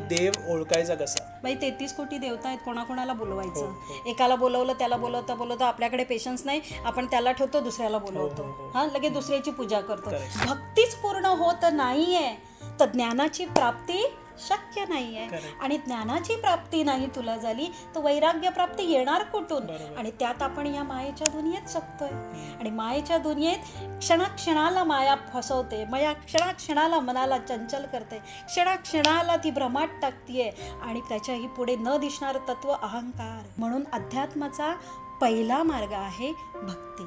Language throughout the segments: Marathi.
देव ओळखायचा कसा? बाई 33 कोटी देवता आहेत, कोणाकोणाला बोलवायचं? हो. एकाला बोलवलं, त्याला बोलवता आपल्याकडे पेशन्स नाही, आपण त्याला ठेवतो, दुसऱ्याला बोलवतो, हां लगेच दुसऱ्याची पूजा करतो. भक्तीच पूर्ण होत नाहीये तर ज्ञानाची प्राप्ती शक्य नाहीये. आणि ज्ञानाची प्राप्ती नाही तुला झाली तर वैराग्य प्राप्ती येणार कुठून? आणि त्यात आपण या मायेच्या दुनियेत जगतोय. आणि मायेच्या दुनियेत क्षणाक्षणाला माया फसवते, माया क्षणाक्षणाला मनाला चंचल करते, क्षणाक्षणाला ती भ्रमात टाकतीये. आणि त्याच्याही पुढे न दिसणार तत्व अहंकार. म्हणून अध्यात्माचा पहिला मार्ग आहे भक्ती.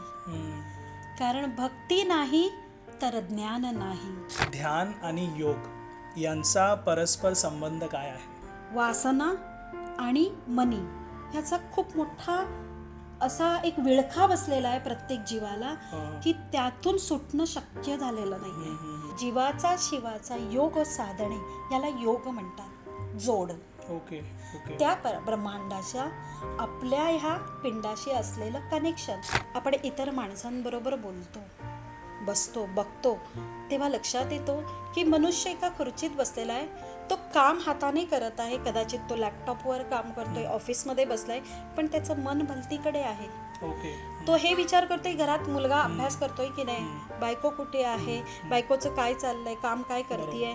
कारण भक्ती नाही तर ज्ञान नाही. ध्यान आणि योग यांचा परस्पर संबंध काय आहे? वासना आणि मनी ह्याचा खूप मोठा असा एक विळखा बसलेला आहे प्रत्येक जीवाला, की त्यातून सुटणं शक्य झालेलं नाहीये. जीवाचा शिवाचा योग साधणे याला योग म्हणतात. जोड त्या ब्रह्मांडाच्या आपल्या ह्या पिंडाशी असलेलं कनेक्शन. आपण इतर माणसांबरोबर बोलतो, बसतो, बघतो तेव्हा लक्षात येतो की मनुष्य एका खुर्चीत बसलेला आहे, तो काम हाताने करत आहे, कदाचित तो लॅपटॉपवर काम करतोय, ऑफिसमध्ये बसलाय, पण त्याचं मन भलतीकडे आहे. तो हे विचार करतोय घरात मुलगा अभ्यास करतोय की नाही, बायको कुठे आहे, बायकोचं काय चाललंय, काम काय करतेय,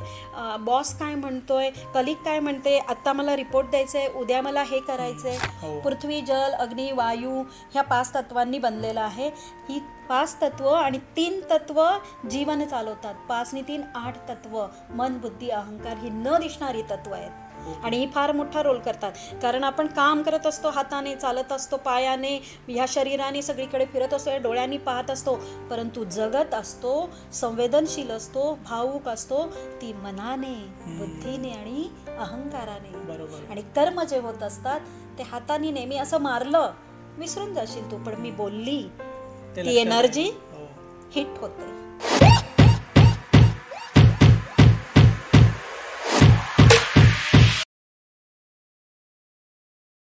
बॉस काय म्हणतोय, कलिग काय म्हणते, आत्ता मला रिपोर्ट द्यायचंय, उद्या मला हे करायचंय. पृथ्वी, जल, अग्नी, वायू ह्या 5 तत्वांनी बनलेलं आहे. ही 5 तत्व आणि 3 तत्व जीवन चालवतात. 5 आणि 3 8 तत्व, मन, बुद्धी, अहंकार ही न दिसणारी तत्व आहेत. आणि ही फार मोठा रोल करतात. कारण आपण काम करत असतो हाताने, चालत असतो पायाने, ह्या शरीराने सगळीकडे फिरत असतो, डोळ्यांनी पाहत असतो, परंतु जगत असतो, संवेदनशील असतो, भावुक असतो ती मनाने, बुद्धीने आणि अहंकाराने. आणि कर्म जे होत असतात ते हाताने नेहमी असं मारलं विसरून जाशील तू, पण मी बोलली ती एनर्जी हिट होते.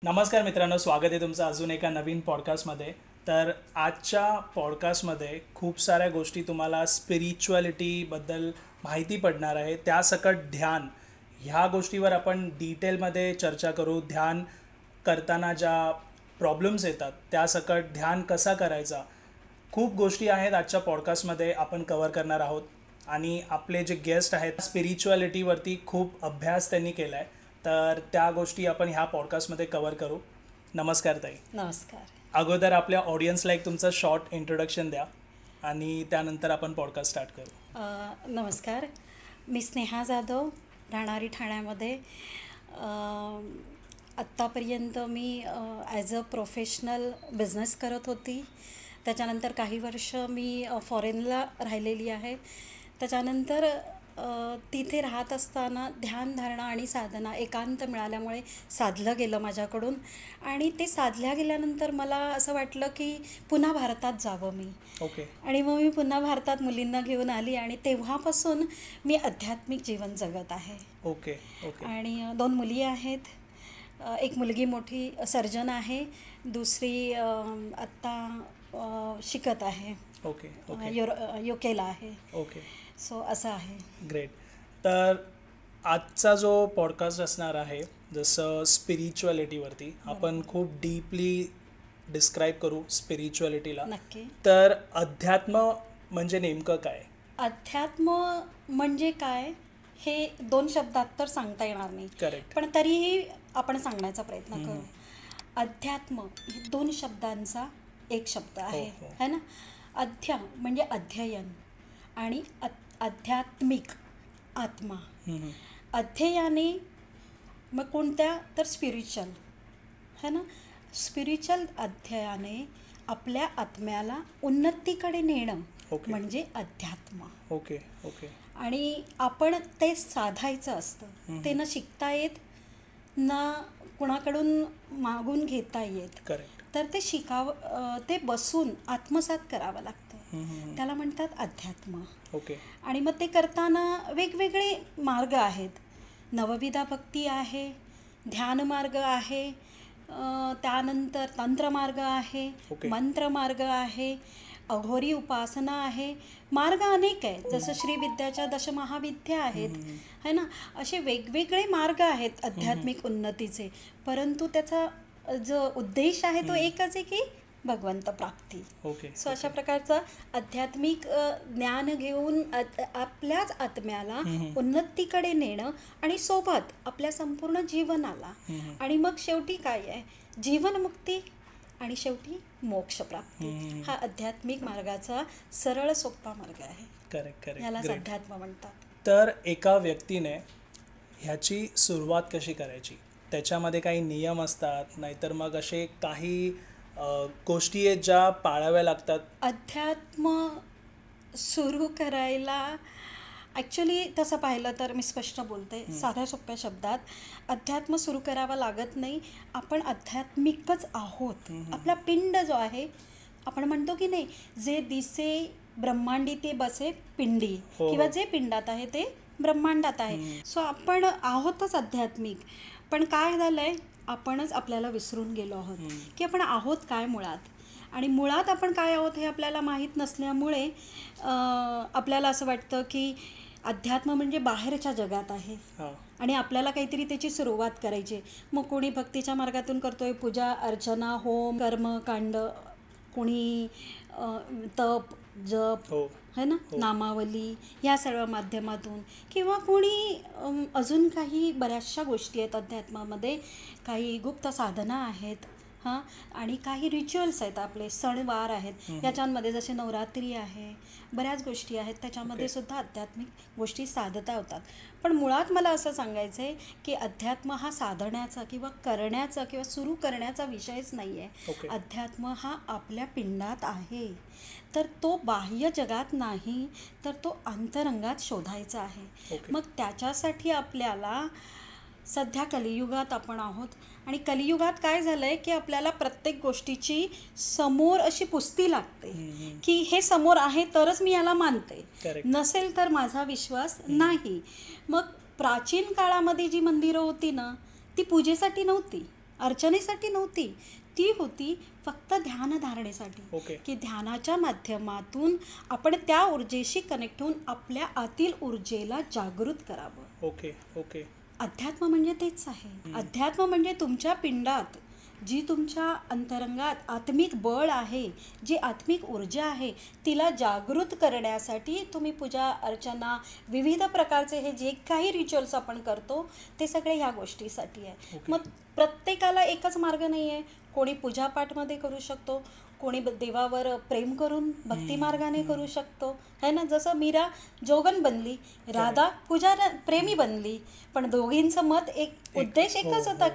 नमस्कार मित्रांनो, स्वागत आहे तुमचं अजून एका नवीन पॉडकास्टमध्ये. तर आजच्या पॉडकास्टमध्ये खूप साऱ्या गोष्टी तुम्हाला स्पिरिच्युअलिटीबद्दल माहिती पडणार आहे. त्यासकट ध्यान ह्या गोष्टीवर आपण डिटेलमध्ये चर्चा करू. ध्यान करताना ज्या प्रॉब्लेम्स येतात त्यासकट ध्यान कसा करायचा, खूप गोष्टी आहेत आजच्या पॉडकास्टमध्ये आपण कव्हर करणार आहोत. आणि आपले जे गेस्ट आहेत स्पिरिच्युअलिटीवरती खूप अभ्यास त्यांनी केला आहे, तर त्या गोष्टी आपण ह्या पॉडकास्टमध्ये कव्हर करू. नमस्कार ताई. नमस्कार. अगोदर आपल्या ऑडियन्सला एक तुमचं शॉर्ट इंट्रोडक्शन द्या आणि त्यानंतर आपण पॉडकास्ट स्टार्ट करू. नमस्कार, मी स्नेहा जाधव, राहणारी ठाण्यामध्ये. आत्तापर्यंत मी ॲज अ प्रोफेशनल बिझनेस करत होती. त्याच्यानंतर काही वर्ष मी फॉरेनला राहिलेली आहे. त्याच्यानंतर तिथे राहत असताना ध्यानधारणा आणि साधना एकांत मिळाल्यामुळे साधलं गेलं माझ्याकडून. आणि ते साधल्या गेल्यानंतर मला असं वाटलं की पुन्हा भारतात जावं मी. आणि मग मी पुन्हा भारतात मुलींना घेऊन आली आणि तेव्हापासून मी आध्यात्मिक जीवन जगत आहे. आणि 2 मुली आहेत. एक मुलगी मोठी सर्जन आहे, दुसरी आत्ता शिकत आहे, युकेला आहे. सो असं आहे. ग्रेट. तर आजचा जो पॉडकास्ट असणार आहे जसं स्पिरिच्युअलिटीवरती आपण खूप डीपली डिस्क्राईब करू स्पिरिच्युअलिटीला. नक्की. तर अध्यात्म म्हणजे नेमकं काय? अध्यात्म म्हणजे काय हे 2 शब्दात तर सांगता येणार नाही. करेक्ट. पण तरीही आपण सांगण्याचा प्रयत्न करू. अध्यात्म हे 2 शब्दांचा एक शब्द आहे, है ना. अध्या म्हणजे अध्ययन आणि आध्यात्मिक आत्मा. अध्ययाने मग कोणत्या तर स्पिरिच्युअल, है ना. स्पिरिच्युअल अध्ययाने आपल्या आत्म्याला उन्नतीकडे नेणं म्हणजे अध्यात्म. आणि आपण ते साधायचं असतं. ते न शिकता येत, ना कुणाकडून मागून घेता येत. तर ते शिकावं, ते बसून आत्मसात करावं लागतं. त्याला म्हणतात अध्यात्म. आणि मग ते करताना वेगवेगळे मार्ग आहेत. नवविधा भक्ती आहे, ध्यान मार्ग आहे, त्यानंतर तंत्र मार्ग आहे, मंत्र मार्ग आहे, अघोरी उपासना आहे, मार्ग अनेक आहे. जसं श्रीविद्याच्या दशमहाविद्या आहेत, है ना. असे वेगवेगळे मार्ग आहेत आध्यात्मिक उन्नतीचे, परंतु त्याचा जो उद्देश आहे तो एकच आहे की भगवंत प्राप्ती. सो अशा प्रकारचं आध्यात्मिक ज्ञान घेऊन आपल्याच आत्म्याला उन्नतीकडे नेणं आणि सोबत आपल्या संपूर्ण जीवनाला, आणि मग शेवटी काय आहे, जीवनमुक्ती आणि शेवटी मोक्षप्राप्ती. हा आध्यात्मिक मार्गाचा सरळ सोपा मार्ग आहे. करेक्ट. यालाच अध्यात्म म्हणतात. तर एका व्यक्तीने ह्याची सुरुवात कशी करायची, त्याच्यामध्ये काही नियम असतात, नाहीतर मग असे काही गोष्टी आहेत ज्या पाळाव्या लागतात? अध्यात्म सुरू करायला ॲक्च्युली तसं पाहिलं तर मी स्पष्ट बोलते, साध्या सोप्या शब्दात, अध्यात्म सुरू करावा लागत नाही. आपण आध्यात्मिकच आहोत. आपला पिंड जो आहे, आपण म्हणतो की नाही, जे दिसे ब्रह्मांडी ते बसे पिंडी, किंवा जे पिंडात आहे ते ब्रह्मांडात आहे. सो आपण आहोतच आध्यात्मिक. पण काय झालंय, आपणच आपल्याला विसरून गेलो आहोत की आपण आहोत काय मुळात. आणि मुळात आपण काय आहोत हे आपल्याला माहीत नसल्यामुळे आपल्याला असं वाटतं की अध्यात्म म्हणजे बाहेरच्या जगात आहे आणि आपल्याला काहीतरी त्याची सुरुवात करायची. मग कोणी भक्तीच्या मार्गातून करतोय, पूजा अर्चना, होम, कर्मकांड, कोणी तप जप, है ना, नामावली, या सर्व माध्यमातून, किंवा कोणी अजून काही बऱ्याचशा गोष्टी आहेत अध्यात्मामध्ये. काही गुप्त साधना आहेत, हां, आणि काही रिच्युअल्स आहेत, आपले सणवार आहेत, याच्यामध्ये जसे नवरात्री आहे, बऱ्याच गोष्टी आहेत, त्याच्यामध्ये सुद्धा आध्यात्मिक गोष्टी साधता होतात. पण मुळात मला असं सांगायचं आहे की अध्यात्म हा साधण्याचा किंवा करण्याचा किंवा सुरू करण्याचा विषयच नाही आहे. अध्यात्म हा आपल्या पिंडात आहे, तर तो बाह्य जगात नाही, तर तो अंतरंगात शोधायचा आहे. मग त्याच्यासाठी आपल्याला सध्या कलियुगात आपण आहोत, आणि कलियुगात काय झालंय की आपल्याला प्रत्येक गोष्टीची समोर अशी पुस्ती लागते की हे समोर आहे तरच मी याला मानते, नसेल तर माझा विश्वास नाही. मग प्राचीन काळामध्ये जी मंदिरं होती ना, ती पूजेसाठी नव्हती, अर्चनेसाठी नव्हती, ती होती फक्त ध्यानधारणेसाठी, की ध्यानाच्या माध्यमातून आपण त्या ऊर्जेशी कनेक्ट होऊन आपल्या आतील ऊर्जेला जागृत करावं. ओके. अध्यात्म म्हणजे तेच आहे. अध्यात्म म्हणजे तुमच्या पिंडात जी तुमच्या अंतरंगात आत्मिक बळ आहे, जी आत्मिक ऊर्जा आहे, तिला जागृत करण्यासाठी तुम्ही पूजा अर्चना, विविध प्रकारचे हे जे काही रिच्युअल्स आपण करतो ते सगळे ह्या गोष्टीसाठी आहे. मग प्रत्येकाला एकच मार्ग नाही आहे. कोणी पूजापाठमध्ये करू शकतो, कोणी देवावर प्रेम करून भक्ती मार्गाने करू शकतो, है ना. जसं मीरा जोगन बनली, राधा पूजा प्रेमी बनली, पण दोघींचं मत एक, उद्देश एकच होता,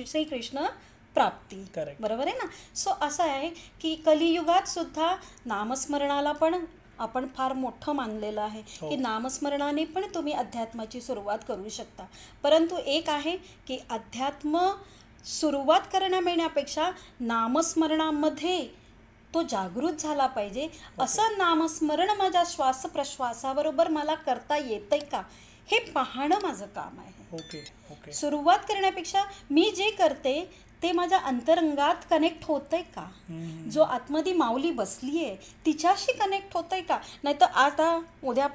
श्रीकृष्ण प्राप्ती. बरोबर आहे ना. सो असं आहे की कलियुगात सुद्धा नामस्मरणाला पण आपण फार मोठं मानलेलं आहे की नामस्मरणाने पण तुम्ही अध्यात्माची सुरुवात करू शकता. परंतु एक आहे की अध्यात्म सुरुवात करण्यापेक्षा नामस्मरणामध्ये तो जागृत झाला पाहिजे. असं नामस्मरण माझ्या श्वासप्रश्वासाबरोबर मला करता येतंय का, हे पाहणं माझं काम आहे. सुरुवात करण्यापेक्षा मी जे करते ते माझ्या अंतरंगात कनेक्ट होतंय का, जो आतमध्ये माऊली बसली आहे तिच्याशी कनेक्ट होतंय का. नाही तर आता उद्या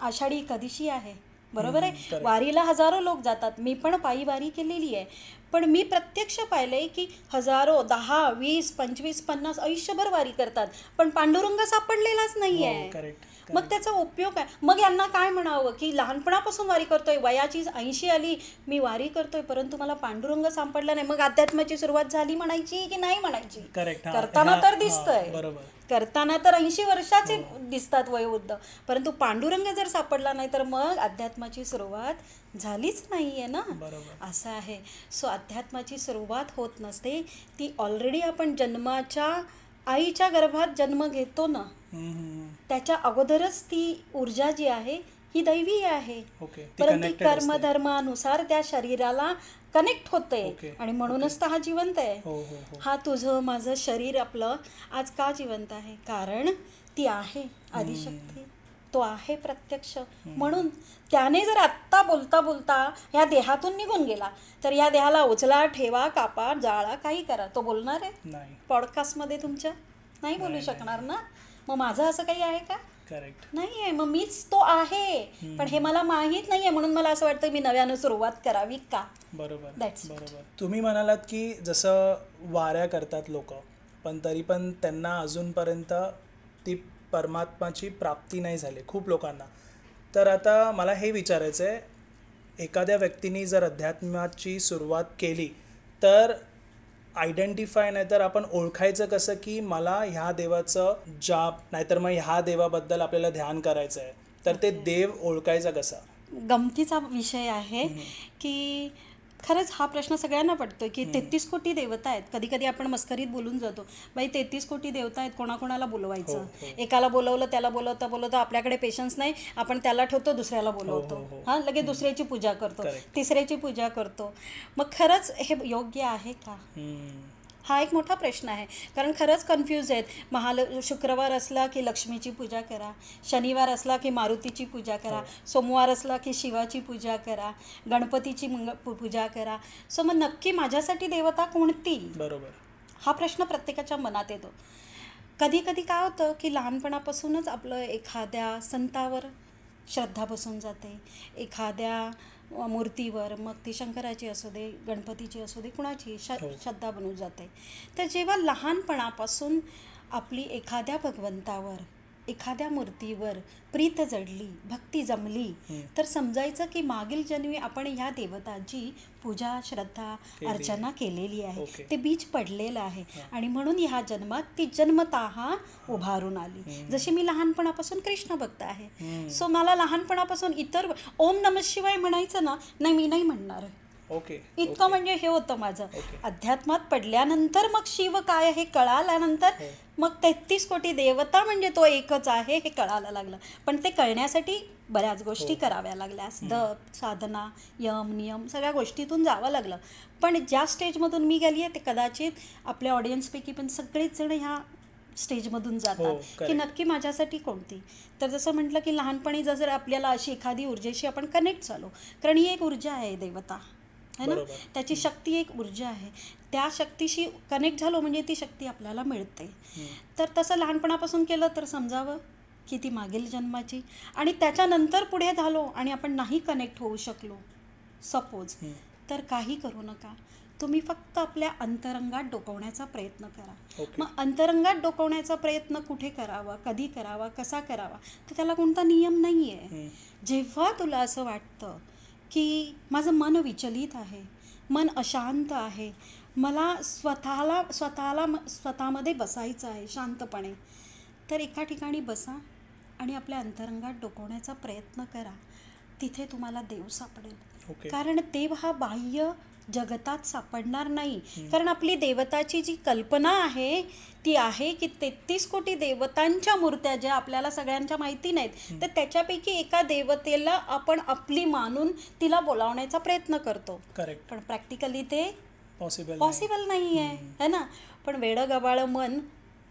आषाढी एकादशी आहे, बरोबर आहे, वारीला हजारो लोक जातात. मी पण पायी वारी केलेली आहे, पण मी प्रत्यक्ष पाहिलंय की हजारो 10, 20, 25, 50 आयुष्यभर वारी करतात, पण पांडुरंग सापडलेलाच नाही आहे. मग त्याचा उपयोग आहे. मग यांना काय म्हणावं की लहानपणापासून वारी करतोय, वयाची 80 आली, मी वारी करतोय, परंतु मला पांडुरंग सापडला नाही. मग अध्यात्माची सुरुवात झाली म्हणायची की नाही म्हणायची. करताना तर दिसतंय, करताना तर 80 वर्षाचे दिसतात वयोवृद्ध, परंतु पांडुरंग जर सापडला नाही तर मग अध्यात्माची सुरुवात झालीच नाही आहे ना. असं आहे. सो अध्यात्माची सुरुवात होत नसते, ती ऑलरेडी आपण जन्माच्या आईच्या गर्भात जन्म घेतो ना, त्याच्या अगोदरच ती ऊर्जा जी आहे ही दैवी आहे. परंतु कर्मधर्मानुसार त्या शरीराला कनेक्ट होते, आणि म्हणूनच तर हा जिवंत आहे. हा तुझं माझं शरीर आपलं आज का जिवंत आहे, कारण ती आहे आदिशक्ती, तो आहे प्रत्यक्ष. म्हणून त्याने जर आत्ता बोलता बोलता ह्या देहातून निघून गेला तर या देहाला उचला, ठेवा, कापा, जाळा, काही करा, तो बोलणार आहे पॉडकास्टमध्ये तुमच्या? नाही बोलू शकणार ना. मग माझं असं काही आहे का? करेक्ट. नाही आहे. मग मीच तो आहे, पण हे मला माहीत नाही आहे, म्हणून मला असं वाटतं मी नव्यानं सुरुवात करावी का? बरोबर. That's it. बरोबर. तुम्ही म्हणालात की जसं वाऱ्या करतात लोक, पण तरी पण त्यांना अजूनपर्यंत ती परमात्माची प्राप्ती नाही झाली खूप लोकांना. तर आता मला हे विचारायचं आहे, एखाद्या व्यक्तीने जर अध्यात्माची सुरुवात केली तर आयडेंटिफाय नाहीतर आपण ओळखायचं कसं की मला ह्या देवाचं जाप नाहीतर मग ह्या देवाबद्दल आपल्याला ध्यान करायचं आहे, तर ते देव ओळखायचा कसा? गमतीचा विषय आहे की खरंच हा प्रश्न सगळ्यांना पडतो की 33 कोटी देवता आहेत. कधी कधी आपण मस्करीत बोलून जातो, बाई 33 कोटी देवता आहेत, कोणाकोणाला बोलवायचं? एकाला बोलवलं, त्याला बोलवता बोलवता आपल्याकडे पेशन्स नाही, आपण त्याला ठेवतो, दुसऱ्याला बोलवतो, हां लगेच दुसऱ्याची पूजा करतो, तिसऱ्याची पूजा करतो. मग खरंच हे योग्य आहे का? हा एक मोठा प्रश्न आहे. कारण खरंच कन्फ्यूज आहेत. शुक्रवार असला की लक्ष्मीची पूजा करा, शनिवार असला की मारुतीची पूजा करा, सोमवार असला की शिवाची पूजा करा, गणपतीची पूजा करा. सो मग नक्की माझ्यासाठी देवता कोणती? बरोबर. हा प्रश्न प्रत्येकाच्या मनात येतो. कधी कधी काय होतं की लहानपणापासूनच आपलं एखाद्या संतावर श्रद्धा बसून जाते, एखाद्या मूर्तीवर, मग ती शंकराची असू दे, गणपतीची असू दे, कुणाची श्रद्धा बनून जाते. तर जेव्हा लहानपणापासून आपली एखाद्या भगवंतावर, एखाद्या मूर्तीवर प्रीत जडली, भक्ती जमली, तर समजायचं की मागील जन्मी आपण ह्या देवताची पूजा, श्रद्धा, अर्चना केलेली आहे. ते बीज पडलेलं आहे आणि म्हणून ह्या जन्मात ती जन्मतः उभारून आली. जशी मी लहानपणापासून कृष्ण भक्त आहे, सो मला लहानपणापासून इतर ओम नमः शिवाय म्हणायचं ना, नाही मी नाही म्हणणार. इतकं म्हणजे हे होतं माझं. अध्यात्मात पडल्यानंतर मग शिव काय हे कळाल्यानंतर मग 33 कोटी देवता म्हणजे तो एकच आहे हे कळायला लागलं. पण ते कळण्यासाठी बऱ्याच गोष्टी कराव्या लागल्या. जप, साधना, यम, नियम सगळ्या गोष्टीतून जावं लागलं. पण ज्या स्टेजमधून मी गेली आहे ते कदाचित आपल्या ऑडियन्सपैकी पण सगळेच जण ह्या स्टेजमधून जातात की नक्की माझ्यासाठी कोणती. तर जसं म्हटलं की लहानपणी जर आपल्याला अशी एखादी ऊर्जेशी आपण कनेक्ट झालो, कारण ही एक ऊर्जा आहे देवता है ना, त्याची शक्ती एक ऊर्जा आहे, त्या शक्तीशी कनेक्ट झालो म्हणजे ती शक्ती आपल्याला मिळते. तर तसं लहानपणापासून केलं तर समजावं की ती मागील जन्माची. आणि त्याच्यानंतर पुढे झालो आणि आपण नाही कनेक्ट होऊ शकलो सपोज, तर काही करू नका. तुम्ही फक्त आपल्या अंतरंगात डोकवण्याचा प्रयत्न करा. मग अंतरंगात डोकवण्याचा प्रयत्न कुठे करावा, कधी करावा, कसा करावा, तर त्याला कोणता नियम नाही आहे. जेव्हा तुला असं वाटतं की माझं मन विचलित आहे, मन अशांत आहे, मला स्वतःमध्ये बसायचं आहे शांतपणे, तर एका ठिकाणी बसा आणि आपल्या अंतरंगात डोकवण्याचा प्रयत्न करा. तिथे तुम्हाला देव सापडेल. कारण देव हा बाह्य जगतात सापडणार नाही. कारण आपली देवताची जी कल्पना आहे ती आहे की 33 कोटी देवतांच्या मूर्त्या ज्या आपल्याला सगळ्यांच्या माहिती नाहीत, तर त्याच्यापैकी एका देवतेला आपण आपली मानून तिला बोलावण्याचा प्रयत्न करतो. पण प्रॅक्टिकली ते पॉसिबल नाही आहे है ना. पण वेडं गबाळं मन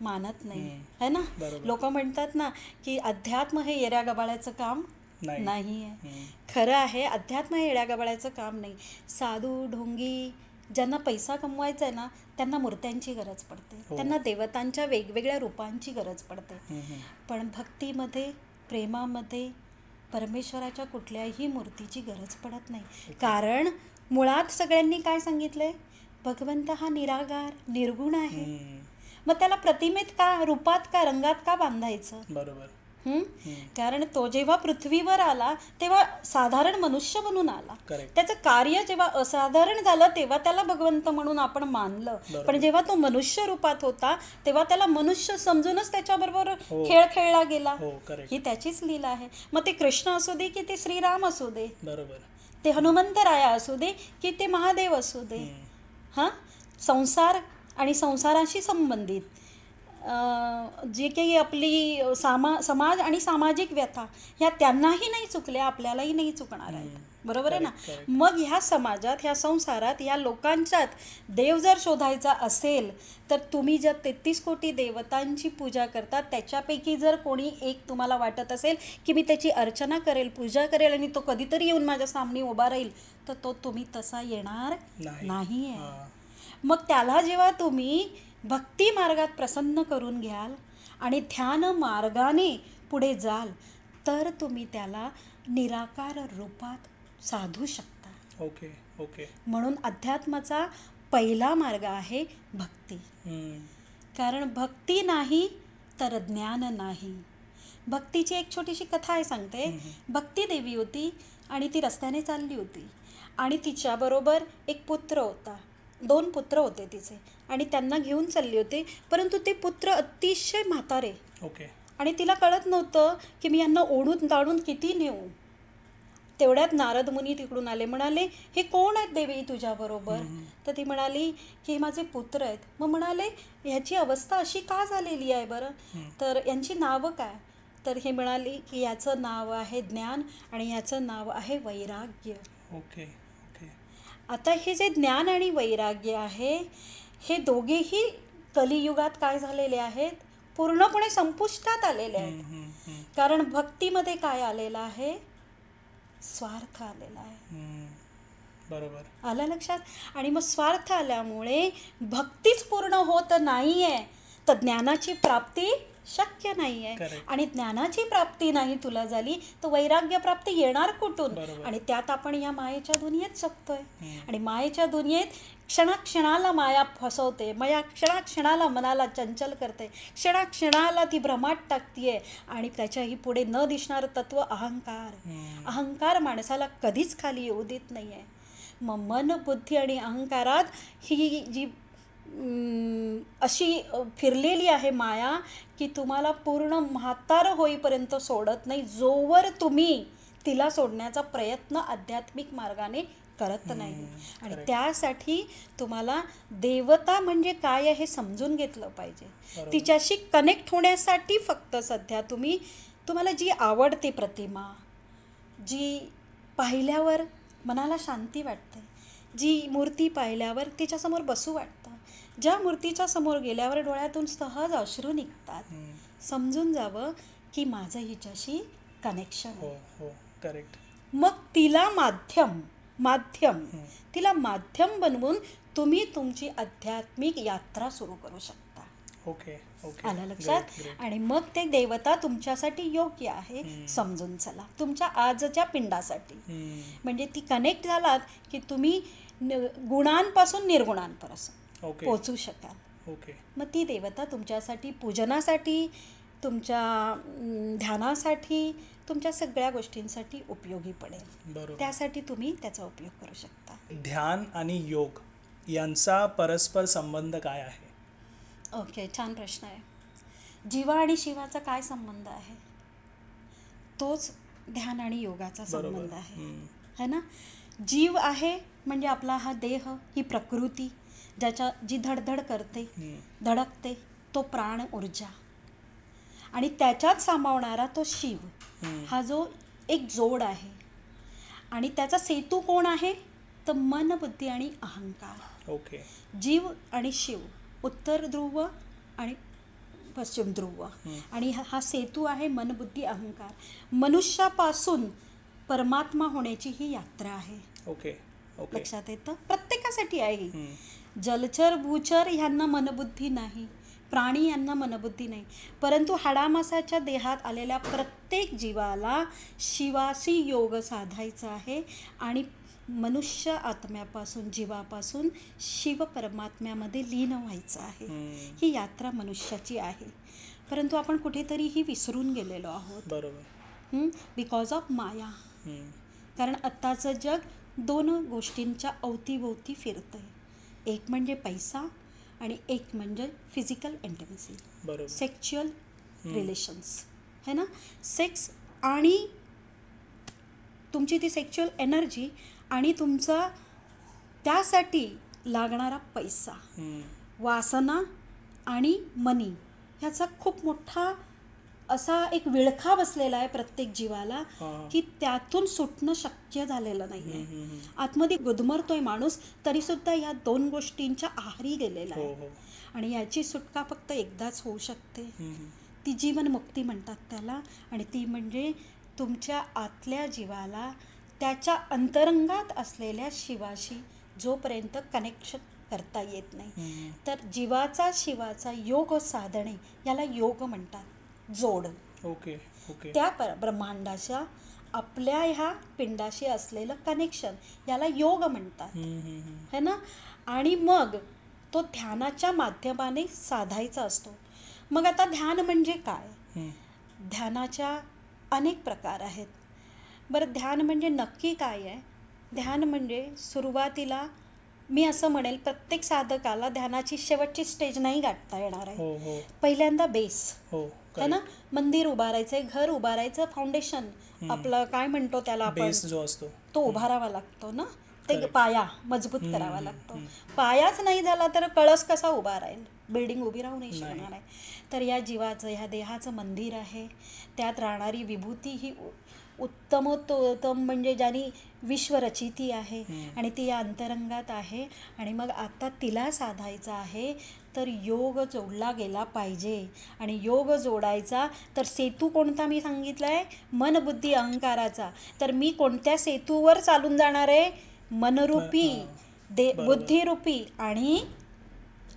मानत नाही है ना. लोक म्हणतात ना की अध्यात्म हे येऱ्या गबाळ्याचं काम नाही आहे. खरं आहे, अध्यात्म हे येड्या गबाळ्याचं काम नाही. साधू ढोंगी ज्यांना पैसा कमवायचा आहे ना, त्यांना मूर्त्यांची गरज पडते, त्यांना देवतांच्या वेगवेगळ्या रूपांची गरज पडते. पण भक्तीमध्ये, प्रेमामध्ये परमेश्वराच्या कुठल्याही मूर्तीची गरज पडत नाही. कारण मुळात सगळ्यांनी काय सांगितलंय, भगवंत हा निराकार निर्गुण आहे. मग त्याला प्रतिमेत का, रूपात का, रंगात का बांधायचं? बरोबर. कारण तो जेव्हा पृथ्वीवर आला तेव्हा साधारण मनुष्य म्हणून आला. त्याचं कार्य जेव्हा असाधारण झालं तेव्हा त्याला भगवंत म्हणून आपण मानलं. पण जेव्हा तो मनुष्य रूपात होता तेव्हा त्याला मनुष्य समजूनच त्याच्याबरोबर खेळ खेळला गेला. ही त्याचीच लीला आहे. मग ते कृष्ण असू दे की ते श्रीराम असू दे, ते हनुमंतराया असू दे की ते महादेव असू दे, हां संसार आणि संसाराशी संबंधित जे काही आपली समाज आणि सामाजिक व्यथा ह्या त्यांनाही नाही चुकल्या, आपल्यालाही नाही चुकणार आहेत. बरोबर आहे ना. मग ह्या समाजात, ह्या संसारात, ह्या लोकांच्यात देव जर शोधायचा असेल तर तुम्ही ज्या 33 कोटी देवतांची पूजा करतात त्याच्यापैकी जर कोणी एक तुम्हाला वाटत असेल की मी त्याची अर्चना करेल, पूजा करेल आणि तो कधीतरी येऊन माझ्या सामने उभा राहील, तर तो तुम्ही तसा येणार नाही आहे. मग त्याला जेव्हा तुम्ही भक्ती मार्गात प्रसन्न करून घ्याल आणि ध्यान मार्गाने पुढे जाल तर तुम्ही त्याला निराकार रूपात साधू शकता. Okay okay. म्हणून अध्यात्माचा पहिला मार्ग आहे भक्ती. कारण भक्ती नाही तर ज्ञान नाही. भक्तीची एक छोटीशी कथा आहे सांगते. भक्ती देवी होती आणि ती रस्त्याने चालली होती आणि तिच्याबरोबर एक पुत्र होता. 2 पुत्र होते तिचे आणि त्यांना घेऊन चालली होते. परंतु ते पुत्र अतिशय म्हातारे. ओके. आणि तिला कळत नव्हतं की मी यांना ओढून ताडून किती नेऊ. तेवढ्यात नारद मुनी तिकडून आले. म्हणाले, हे कोण आहेत देवी तुझ्याबरोबर? तर ती म्हणाली की हे माझे पुत्र आहेत. मग म्हणाले, ह्याची अवस्था अशी का झालेली आहे बरं? तर यांची नावं काय? तर हे म्हणाली की याचं नाव आहे ज्ञान आणि ह्याचं नाव आहे वैराग्य. Okay okay. आता हे जे ज्ञान आणि वैराग्य आहे हे दोघेही कलियुगात काय झालेले आहेत? पूर्णपणे संपुष्टात आलेले आहेत. कारण भक्तीमध्ये काय आलेलं आहे? स्वार्थ आलेला आहे. बरोबर. आलं लक्षात? आणि मग स्वार्थ आल्यामुळे भक्तीच पूर्ण होत नाहीये तर ज्ञानाची प्राप्ती शक्य नाही आहे. आणि ज्ञानाची प्राप्ती नाही तुला झाली तर वैराग्य प्राप्ती येणार कुठून? आणि त्यात आपण या मायेच्या दुनियेत जगतोय. आणि मायेच्या दुनियेत क्षणाक्षणाला माया फसवते. माया क्षणाक्षणाला मनाला चंचल करते. क्षणाक्षणाला ती भ्रमात टाकतीये. आणि त्याच्याही पुढे न दिसणारं तत्व अहंकार. अहंकार माणसाला कधीच खाली येऊ देत नाही आहे. मग मन, बुद्धी आणि अहंकारात ही जी अशी फिरलेली आहे माया की तुम्हाला पूर्ण म्हातारं होईपर्यंत सोडत नाही जोवर तुम्ही तिला सोडण्याचा प्रयत्न आध्यात्मिक मार्गाने करत नाही. आणि त्यासाठी तुम्हाला देवता म्हणजे काय आहे हे समजून घेतलं पाहिजे. तिच्याशी कनेक्ट होण्यासाठी फक्त सध्या तुम्हाला जी आवडते प्रतिमा, जी पाहिल्यावर मनाला शांती वाटते, जी मूर्ती पाहिल्यावर तिच्यासमोर बसू वाटतं, ज्या मूर्तीच्या समोर गेल्यावर डोळ्यातून सहज अश्रू निघतात, समजून जावं की माझं हिच्याशी कनेक्शन आहे. हो करेक्ट. मग तिला तिला माध्यम बनवून तुम्ही तुमची आध्यात्मिक यात्रा सुरू करू शकता. Okay okay. आलं लक्षात? आणि मग ते देवता तुमच्यासाठी योग्य आहे समजून चला, तुमच्या आजच्या पिंडासाठी. म्हणजे ती कनेक्ट झालात की तुम्ही गुणांपासून निर्गुणांपर्यंत पोचू शकाल. ओके. मग ती देवता तुमच्यासाठी पूजनासाठी, तुमच्या ध्यानासाठी, तुमच्या सगळ्या गोष्टींसाठी उपयोगी पडेल. बरोबर. त्यासाठी तुम्ही त्याचा उपयोग करू शकता. ध्यान आणि योग यांचा परस्पर संबंध काय आहे? ओके, छान प्रश्न आहे. जीवा आणि शिवाचा काय संबंध आहे? तोच ध्यान आणि योगाचा संबंध आहे, है ना? जीव आहे म्हणजे आपला हा देह, ही प्रकृती जी धडधड करते, धडकते, तो प्राण ऊर्जा. आणि त्याच्यात सामावणारा तो शिव, हा जो एक जोड आहे. आणि त्याचा सेतू कोण आहे? तर मन, बुद्धी आणि अहंकार. ओके. जीव आणि शिव, उत्तर ध्रुव आणि पश्चिम ध्रुव. आणि हा सेतू आहे मन, बुद्धी, अहंकार. मनुष्यापासून परमात्मा होण्याची ही यात्रा आहे. Okay okay. लक्षात येतं? प्रत्येकासाठी आहे. जलचर, भूचर ह्यांना मनबुद्धी नाही, प्राणी यांना मनबुद्धी नाही. परंतु हाडामासाच्या देहात आलेल्या प्रत्येक जीवाला शिवाशी योग साधायचा आहे आणि मनुष्य आत्म्यापासून, जीवापासून शिव परमात्म्यामध्ये लीन व्हायचं आहे. ही यात्रा मनुष्याची आहे. परंतु आपण कुठेतरी ही विसरून गेलेलो आहोत. बरोबर. बिकॉज ऑफ माया. कारण आत्ताचं जग 2 गोष्टींच्या अवतीभोवती फिरतंय. एक म्हणजे पैसा आणि एक म्हणजे फिजिकल इंटिमेसी, सेक्च्युअल रिलेशन्स, है ना? सेक्स आणि तुमची ती सेक्च्युअल एनर्जी आणि तुमचा त्यासाठी लागणारा पैसा, वासना आणि मनी ह्याचा खूप मोठा असा एक विळखा बसलेला आहे प्रत्येक जीवाला की त्यातून सुटणं शक्य झालेलं नाही आहे. आतमध्ये गुदमरतोय माणूस तरीसुद्धा ह्या 2 गोष्टींच्या आहारी गेलेला आहे. आणि याची सुटका फक्त एकदाच होऊ शकते. ती जीवनमुक्ती म्हणतात त्याला. आणि ती म्हणजे तुमच्या आतल्या जीवाला त्याच्या अंतरंगात असलेल्या शिवाशी जोपर्यंत कनेक्शन करता येत नाही. तर जीवाचा शिवाचा योग साधणे याला योग म्हणतात, जोड. Okay okay. त्या ब्रह्मांडाच्या आपल्या ह्या पिंडाशी असलेलं कनेक्शन याला योग म्हणतात, है ना. आणि मग तो ध्यानाच्या माध्यमाने साधायचा असतो. मग आता ध्यान म्हणजे काय? ध्यानाच्या अनेक प्रकार आहेत. बरं, ध्यान म्हणजे नक्की काय आहे? ध्यान म्हणजे सुरुवातीला मी असं म्हणेल, प्रत्येक साधकाला ध्यानाची शेवटची स्टेज नाही गाठता येणार आहे. पहिल्यांदा बेस, है ना. मंदिर उभारायचंय, घर उभारायचं, फाउंडेशन आपलं काय म्हणतो त्याला आपण, बेस जो असतो तो उभारावा लागतो ना. ते पाया मजबूत करावा लागतो. पायाच नाही झाला तर कळस कसा उभा राहील? बिल्डिंग उभी राहू नाही शकणार आहे. तर या जीवाचं, ह्या देहाचं मंदिर आहे. त्यात राहणारी विभूती ही उत्तमोत्तम म्हणजे ज्यानी विश्वरचिती आहे आणि ती या अंतरंगात आहे. आणि मग आता तिला साधायचं आहे तर योग जोडला गेला पाहिजे. आणि योग जोडायचा तर सेतू कोणता मी सांगितला आहे? मन बुद्धी अहंकाराचा. तर मी कोणत्या सेतूवर चालून जाणार आहे? मनरूपी, बुद्धिरूपी आणि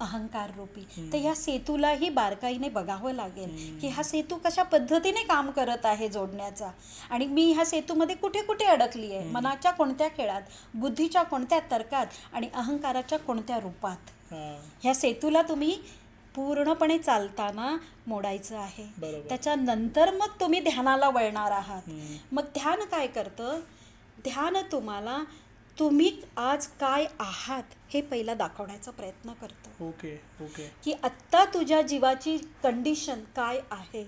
अहंकार रूपी. तर ह्या सेतूलाही बारकाईने बघावं लागेल की हा सेतू कशा पद्धतीने काम करत आहे जोडण्याचा. आणि मी ह्या सेतूमध्ये कुठे कुठे अडकली आहे? मनाच्या कोणत्या खेळात, बुद्धीच्या कोणत्या तर्कात आणि अहंकाराच्या कोणत्या रूपात? ह्या सेतूला तुम्ही पूर्णपणे चालताना मोडायचं आहे. त्याच्यानंतर मग तुम्ही ध्यानाला वळणार आहात. मग ध्यान काय करतं? ध्यान तुम्हाला तुम्ही आज काय आहात हे पहिला दाखवण्याचा प्रयत्न करतो. Okay okay. की आत्ता तुझ्या जीवाची कंडिशन काय आहे,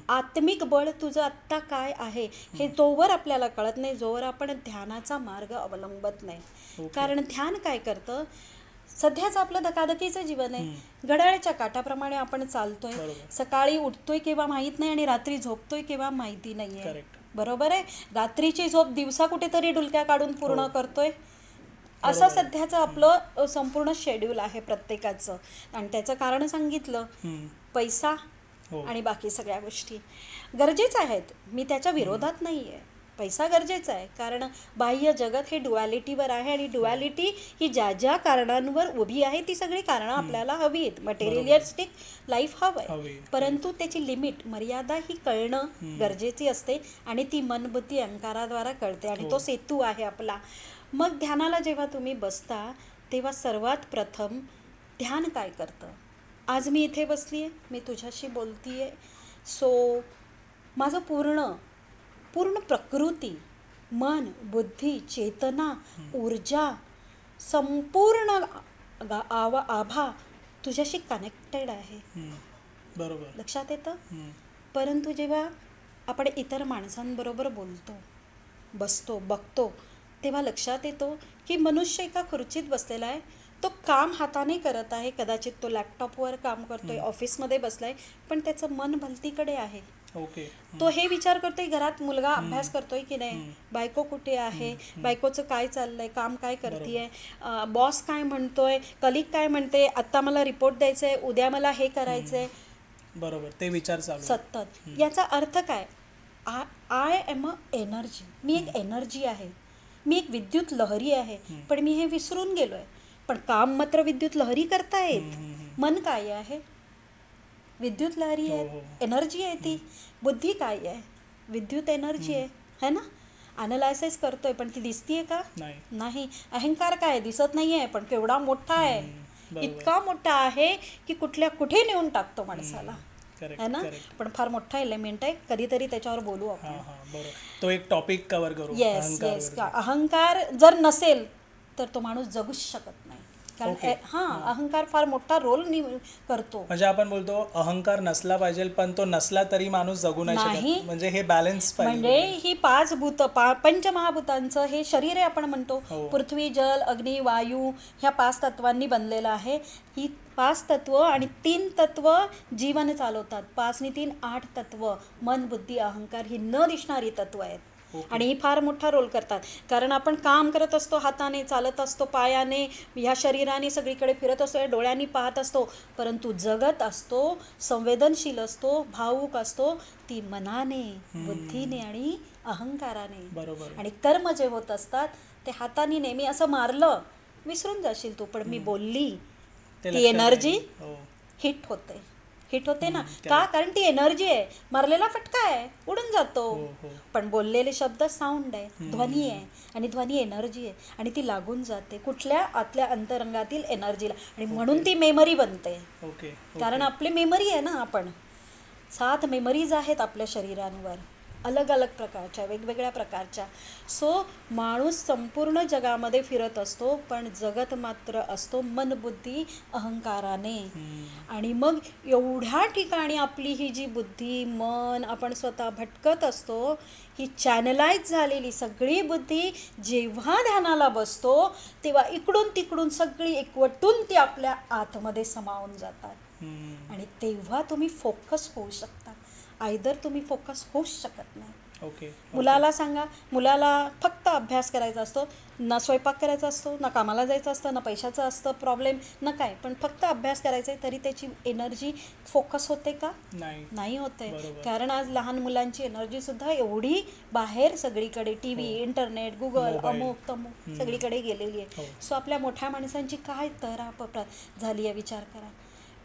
आत्मिक बळ तुझं आत्ता काय आहे, हे जोवर आपल्याला कळत नाही, जोवर आपण ध्यानाचा मार्ग अवलंबत नाही. कारण ध्यान काय करतं? सध्याच आपलं धकाधकीचं जीवन आहे. घड्याळाच्या काटाप्रमाणे आपण चालतोय. सकाळी उठतोय केव्हा माहीत नाही आणि रात्री झोपतोय केव्हा माहिती नाही आहे. बरोबर आहे. रात्रीची झोप दिवसा कुठेतरी डुलक्या काढून पूर्ण करतोय. असं सध्याचं आपलं संपूर्ण शेड्यूल आहे प्रत्येकाचं. आणि त्याचं कारण सांगितलं, पैसा आणि बाकी सगळ्या गोष्टी गरजेच्या आहेत. मी त्याच्या विरोधात नाही आहे. पैसा गरजेचा आहे कारण बाह्य जगत हे ड्युॲलिटीवर आहे. आणि ड्युॲलिटी ही ज्या ज्या कारणांवर उभी आहे ती सगळी कारणं आपल्याला हवी आहेत. मटेरियलिस्टिक लाईफ हवं आहे, परंतु त्याची लिमिट, मर्यादा ही कळणं गरजेची असते. आणि ती मनबुद्धी अहंकाराद्वारा कळते. आणि तो सेतू आहे आपला. मग ध्यानाला जेव्हा तुम्ही बसता तेव्हा सर्वात प्रथम ध्यान काय करतं? आज मी इथे बसली आहे, मी तुझ्याशी बोलती आहे. सो माझं पूर्ण प्रकृती, मन, बुद्धी, चेतना, ऊर्जा, संपूर्ण आभा तुझ्याशी कनेक्टेड आहे. बरोबर. लक्षात येतं? परंतु जेव्हा आपण इतर माणसांबरोबर बोलतो, बसतो, बघतो, तेव्हा लक्षात येतो की मनुष्य एका खुर्चीत बसलेला आहे. तो काम हाताने करत आहे. कदाचित तो लॅपटॉपवर काम करतोय, ऑफिसमध्ये बसलाय, पण त्याचं मन भलतीकडे आहे. तो हे विचार करतोय घरात मुलगा अभ्यास करतोय की नाही, बायको कुठे आहे, बायकोचं काय चाललंय, काम काय करतेय, बॉस काय म्हणतोय, कलिग काय म्हणते, आत्ता मला रिपोर्ट द्यायचंय, उद्या मला हे करायचंय. बरोबर. ते विचार चालू सतत. याचा अर्थ काय? I am a energy. मी एक एनर्जी आहे, मी एक विद्युत लहरी आहे. पण मी हे विसरून गेलोय. पण काम मात्र विद्युत लहरी करतायत. मन काय आहे? विद्युत लहरी आहे, एनर्जी आहे ती. बुद्धी काय आहे? विद्युत एनर्जी आहे, है ना. अनालायसिस करतोय पण ती दिसतीये का? नाही. अहंकार काय? दिसत नाही आहे पण केवढा मोठा आहे. इतका मोठा आहे की कुठे नेऊन टाकतो माणसाला, है ना. पण फार मोठा एलिमेंट आहे. कधीतरी त्याच्यावर बोलू आपण. तो एक टॉपिक कव्हर करू. Yes yes. अहंकार जर नसेल तर तो माणूस जगूच शकत नाही. कारण अहंकार फार मोठा रोल करतो. म्हणजे आपण बोलतो अहंकार नसला पाहिजे, पण तो नसला तरी माणूस जगू नाही शकत. म्हणजे हे बॅलन्स पाहिजे. म्हणजे ही 5 भूत, पंचमहाभूतांचं हे शरीर आहे आपण म्हणतो. पृथ्वी, जल, अग्नी, वायू ह्या 5 तत्वांनी बनलेलं आहे. ही 5 तत्व आणि 3 तत्व जीवन चालवतात. 5 आणि 3 8 तत्व, मन, बुद्धी, अहंकार ही न दिसणारी तत्व आहेत. आणि ही फार मोठा रोल करतात. कारण आपण काम करत असतो हाताने, चालत असतो पायाने, ह्या शरीराने सगळीकडे फिरत असतो, डोळ्यांनी पाहत असतो, परंतु जगत असतो, संवेदनशील असतो, भावूक असतो ती मनाने, बुद्धीने आणि अहंकाराने. बरोबर. आणि कर्म जे होत असतात ते हाताने नेहमी असं मारलं विसरून जाशील तू, पण मी बोलली ते ती लक्षात एनर्जी राहील. हो. हिट होते ना. का? कारण ती एनर्जी आहे. मारलेला फटका आहे, उडून जातो. हो. पण बोललेले शब्द साऊंड आहे, ध्वनी आहे, आणि ध्वनी एनर्जी आहे, आणि ती लागून जाते कुठल्या आतल्या अंतरंगातील एनर्जीला, आणि म्हणून ती मेमरी बनते. ओके. कारण आपली मेमरी आहे ना, आपण 7 मेमरीज आहेत आपल्या शरीरांवर, अलग अलग प्रकारच्या, वेगवेगळ्या प्रकारच्या. सो माणूस संपूर्ण जगामध्ये फिरत असतो, पण जगत मात्र असतो मनबुद्धी अहंकाराने. आणि मग एवढ्या ठिकाणी आपली ही जी बुद्धी, मन, आपण स्वतः भटकत असतो, ही चॅनलाइज झालेली सगळी बुद्धी जेव्हा ध्यानाला बसतो तेव्हा इकडून तिकडून सगळी एकवटून ती आपल्या आतमध्ये समावून जातात, आणि तेव्हा तुम्ही फोकस होऊ शकता. आयदर तुम्ही फोकस होऊच शकत नाही. ओके. मुलाला सांगा, मुलाला फक्त अभ्यास करायचा असतो, ना स्वयंपाक करायचा असतो, ना कामाला जायचं असतं, ना पैशाचं असतं प्रॉब्लेम, ना काय, पण फक्त अभ्यास करायचा आहे, तरी त्याची एनर्जी फोकस होते का? नाही होते. कारण आज लहान मुलांची एनर्जी सुद्धा एवढी बाहेर सगळीकडे, टी व्ही, इंटरनेट, गुगल, अमुक तमुक सगळीकडे गेलेली आहे. सो आपल्या मोठ्या माणसांची काय तऱ्हा झाली आहे, विचार करा.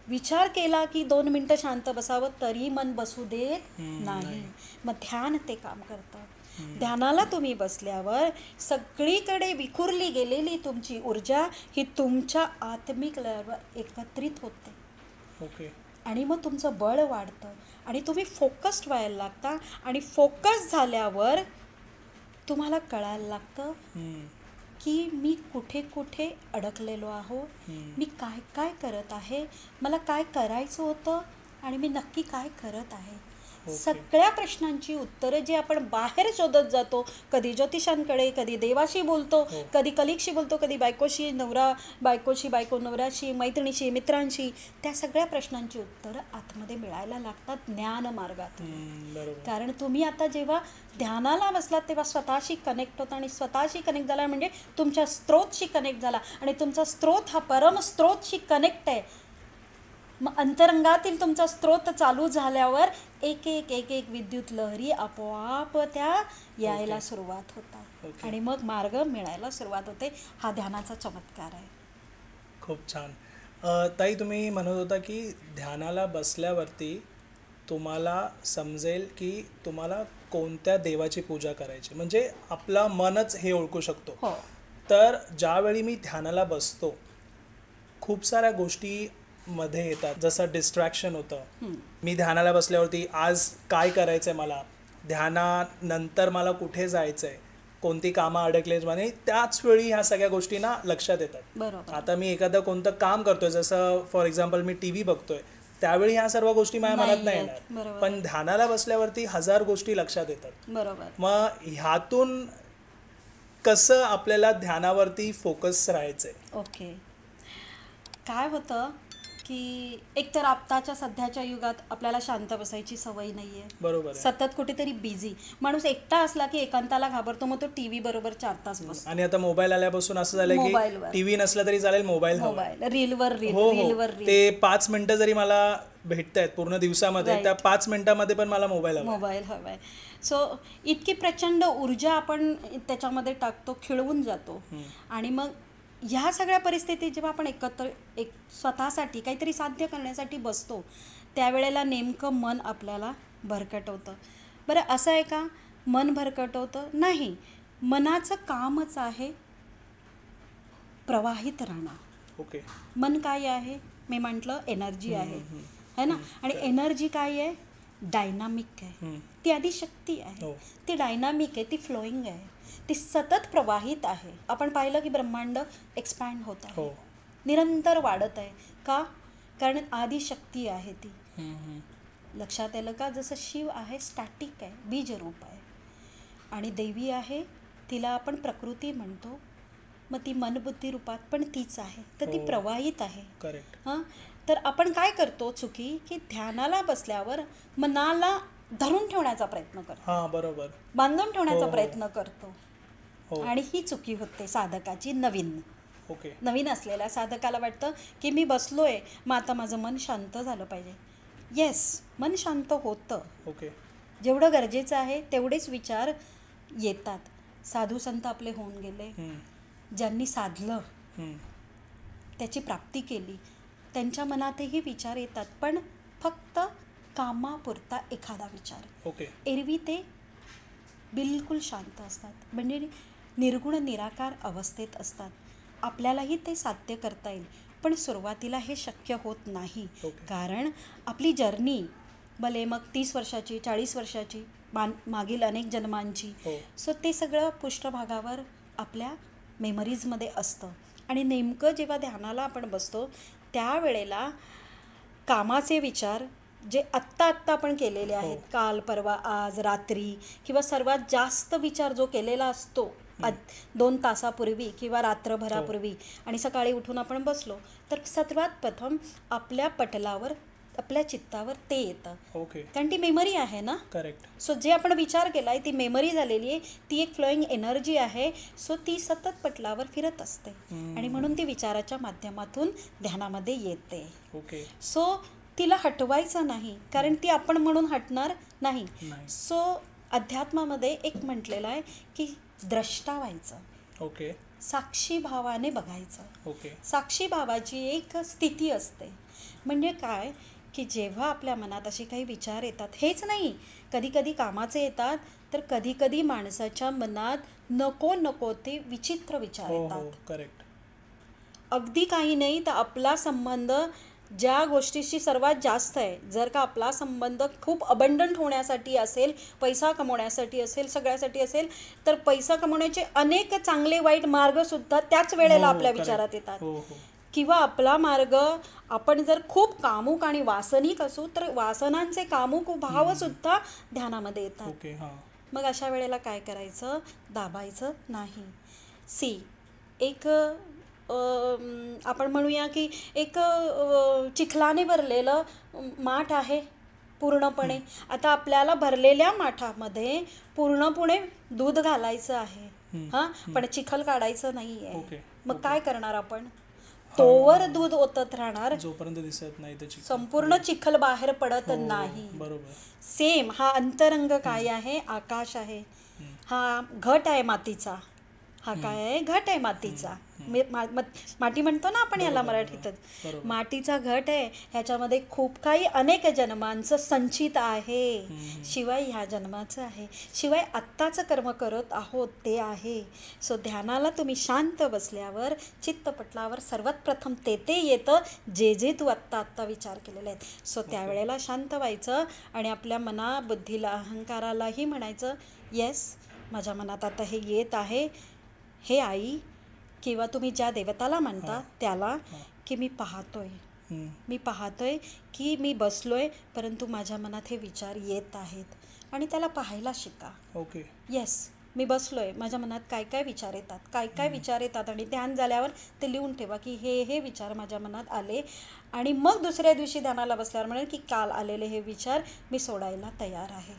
विचार केला की 2 मिनटं शांत बसावं, तरी मन बसू देत नाही. मग ध्यान ते काम करतं. ध्यानाला तुम्ही बसल्यावर सगळीकडे विखुरली गेलेली तुमची ऊर्जा ही तुमच्या आत्मिक लेवलवर एकत्रित होते. ओके. आणि मग तुमचं बळ वाढतं, आणि तुम्ही फोकस्ड व्हायला लागता, आणि फोकस झाल्यावर तुम्हाला कळायला लागतं की मी कुठे कुठे अडकलेलो आहो, मी काय काय करत आहे, मला काय करायचं होतं, आणि मी नक्की काय करत आहे. सगळ्या प्रश्नांची उत्तरं जी आपण बाहेर शोधत जातो, कधी ज्योतिषांकडे, कधी देवाशी बोलतो, कधी कलिगशी बोलतो, कधी बायकोशी, बायको नवऱ्याशी, मैत्रिणीशी, मित्रांशी, त्या सगळ्या प्रश्नांची उत्तरं आतमध्ये मिळायला लागतात ज्ञान मार्गात. कारण तुम्ही आता जेव्हा ध्यानाला बसलात तेव्हा स्वतःशी कनेक्ट होता, आणि स्वतःशी कनेक्ट झाला म्हणजे तुमच्या स्त्रोतशी कनेक्ट झाला, आणि तुमचा स्त्रोत हा परमस्त्रोतशी कनेक्ट आहे. मग अंतरंगातील तुमचा स्त्रोत चालू झाल्यावर एक एक विद्युत लहरी आपोआप त्या यायला सुरुवात होतात, आणि मग मार्ग मिळायला सुरुवात होते. हा ध्यानाचा चमत्कार आहे. खूप छान. ताई, तुम्ही म्हणत होता की ध्यानाला बसल्यावरती तुम्हाला समजेल की तुम्हाला कोणत्या देवाची पूजा करायची, म्हणजे आपला मनच हे ओळखू शकतो. तर ज्यावेळी मी ध्यानाला बसतो, खूप साऱ्या गोष्टी मध्ये येतात, जसं डिस्ट्रॅक्शन होतं. मी ध्यानाला बसल्यावरती आज काय करायचं आहे, मला ध्यानानंतर मला कुठे जायचं आहे, कोणती कामं अडकले, म्हणजे त्याच वेळी ह्या सगळ्या गोष्टी ना लक्षात येतात. आता मी एखादं कोणतं काम करतोय, जसं फॉर एक्झाम्पल मी TV बघतोय, त्यावेळी ह्या सर्व गोष्टी माझ्या मनात नाही येणार, पण ध्यानाला बसल्यावरती 1000 गोष्टी लक्षात येतात. मग ह्यातून कसं आपल्याला ध्यानावरती फोकस राहायचंय? ओके. काय होतं की एकतर आत्ताच्या सध्याच्या युगात आपल्याला शांत बसायची सवय नाहीये. बरोबर. सतत कुठेतरी बिझी माणूस एकटा असला की एकांताला घाबरतो, मग तो TV बरोबर 4 तास बसतो. आणि आता मोबाईल आल्यापासून असं झालं की TV नसला तरी चालेल, मोबाईल रीलवर ते 5 मिनिटं जरी मला भेटतायत पूर्ण दिवसामध्ये, त्या 5 मिनिटांमध्ये पण मला मोबाईल हवाय. सो इतकी प्रचंड ऊर्जा आपण त्याच्यामध्ये टाकतो, खिळवून जातो. आणि मग ह्या सगळ्या परिस्थितीत जेव्हा आपण एकत्र स्वतःसाठी काहीतरी साध्य करण्यासाठी बसतो, त्यावेळेला नेमकं मन आपल्याला भरकटवतं. बरं, असं आहे का मन भरकटवतं? नाही, मनाचं कामच आहे प्रवाहित राहणं. ओके. मन काय आहे? मी म्हटलं एनर्जी आहे, है ना. आणि एनर्जी काय आहे? डायनामिक आहे. ती आदिशक्ती आहे. ती डायनामिक आहे, ती फ्लोईंग आहे, ती सतत प्रवाहित आहे. आपण पाहिलं की ब्रह्मांड एक्सपॅन्ड होत आहे, निरंतर वाढत आहे. का? कारण आदिशक्ती आहे ती. लक्षात आलं का? जसं शिव आहे स्टॅटिक आहे, बीजरूप आहे, आणि देवी आहे तिला आपण प्रकृती म्हणतो. मग ती मनबुद्धी रूपात पण तीच आहे, तर ती प्रवाहित आहे. करेक्ट. तर आपण काय करतो चुकी, की ध्यानाला बसल्यावर मनाला धरून ठेवण्याचा प्रयत्न करतो. बरोबर. बांधून ठेवण्याचा प्रयत्न करतो, आणि ही चुकी होते साधकाची. नवीन असलेल्या साधकाला वाटतं की मी बसलोय, मग आता माझं मन शांत झालं पाहिजे. येस, मन शांत होतं. जेवढं गरजेचं आहे तेवढेच विचार येतात. साधू संत आपले होऊन गेले, ज्यांनी साधलं, त्याची प्राप्ती केली, त्यांच्या मनातही विचार येतात, पण फक्त कामापुरता एखादा विचार. ओके. एरवी ते बिलकुल शांत असतात, म्हणजे निर्गुण निराकार अवस्थेत असतात. आपल्यालाही ते साध्य करता येईल, पण सुरुवातीला हे शक्य होत नाही. कारण आपली जर्नी भले मग 30 वर्षाची, 40 वर्षाची, मागील अनेक जन्मांची, सो ते सगळं पृष्ठभागावर आपल्या मेमरीजमध्ये असतं. आणि नेमकं जेव्हा ध्यानाला आपण बसतो त्यावेळेला कामाचे विचार जे आत्ता आपण केलेले आहेत, काल, परवा, आज, रात्री, किंवा सर्वात जास्त विचार जो केलेला असतो 2 तासापूर्वी किंवा रात्रभरापूर्वी, आणि सकाळी उठून आपण बसलो, तर सर्वात प्रथम आपल्या पटलावर, आपल्या चित्तावर ते येतं. कारण ती मेमरी आहे ना. करेक्ट. सो जे आपण विचार केलाय ती मेमरी झालेली आहे, ती एक फ्लोईंग एनर्जी आहे. सो ती सतत पटलावर फिरत असते, आणि म्हणून ती विचाराच्या माध्यमातून ध्यानामध्ये येते. सो तिला हटवायचं नाही, कारण ती आपण म्हणून हटणार नाही. सो अध्यात्मामध्ये एक म्हटलेलं आहे की द्रष्टा व्हायचं, साक्षी भावाने बघायचं. साक्षी भावाची एक स्थिती असते. म्हणजे काय की जेव्हा आपल्या मनात असे काही विचार येतात, हेच नाही, कधी कधी कामाचे येतात, तर कधी कधी माणसाच्या मनात नको ते विचित्र विचार येतात. करेक्ट. अगदी काही नाही तर आपला संबंध ज्या गोष्टीशी सर्वात जास्त आहे, जर का आपला संबंध खूप अबंडंट होण्यासाठी असेल, पैसा कमवण्यासाठी असेल, सगळ्यासाठी असेल, तर पैसा कमवण्याचे अनेक चांगले वाईट मार्गसुद्धा त्याच वेळेला आपल्या विचारात येतात. किंवा आपला मार्ग, आपण जर खूप कामुक आणि वासनिक असू, तर वासनांचे कामुक भावसुद्धा ध्यानामध्ये येतात. मग अशा वेळेला काय करायचं? दाबायचं नाही. एक आपण म्हणूया की एक चिखलाने भरलेलं माठ आहे पूर्णपणे. आता आपल्याला भरलेल्या माठामध्ये पूर्णपणे दूध घालायचं आहे, पण चिखल काढायचं नाही आहे. मग काय करणार आपण? तोवर दूध ओतत राहणार जोपर्यंत दिसत नाही ते संपूर्ण चिखल बाहेर पडत नाही. सेम हा अंतरंग काय आहे? आकाश आहे. हा घट आहे मातीचा. हा काय आहे? घट आहे मातीचा. माती म्हणतो ना आपण याला मराठीतच. मातीचा घट आहे, ह्याच्यामध्ये खूप काही अनेक जन्मांचं संचित आहे. शिवाय ह्या जन्माचं आहे, शिवाय आत्ताचं कर्म करत आहोत ते आहे. सो ध्यानाला तुम्ही शांत बसल्यावर चित्तपटलावर सर्वात प्रथम ते येतं जे तू आत्ता विचार केलेले आहेत. सो त्यावेळेला शांत व्हायचं आणि आपल्या मना, बुद्धीला, अहंकारालाही म्हणायचं, येस, माझ्या मनात आता हे येत आहे, हे आई किंवा तुम्ही ज्या देवताला म्हणता त्याला, की मी पाहतोय की मी बसलोय, परंतु माझ्या मनात हे विचार येत आहेत, आणि त्याला पाहायला शिका. येस, मी बसलोय, माझ्या मनात काय काय विचार येतात, आणि ध्यान झाल्यावर ते लिहून ठेवा की हे विचार माझ्या मनात आले, आणि मग दुसऱ्या दिवशी ध्यानाला बसल्यावर म्हणेल की काल आलेले हे विचार मी सोडायला तयार आहे.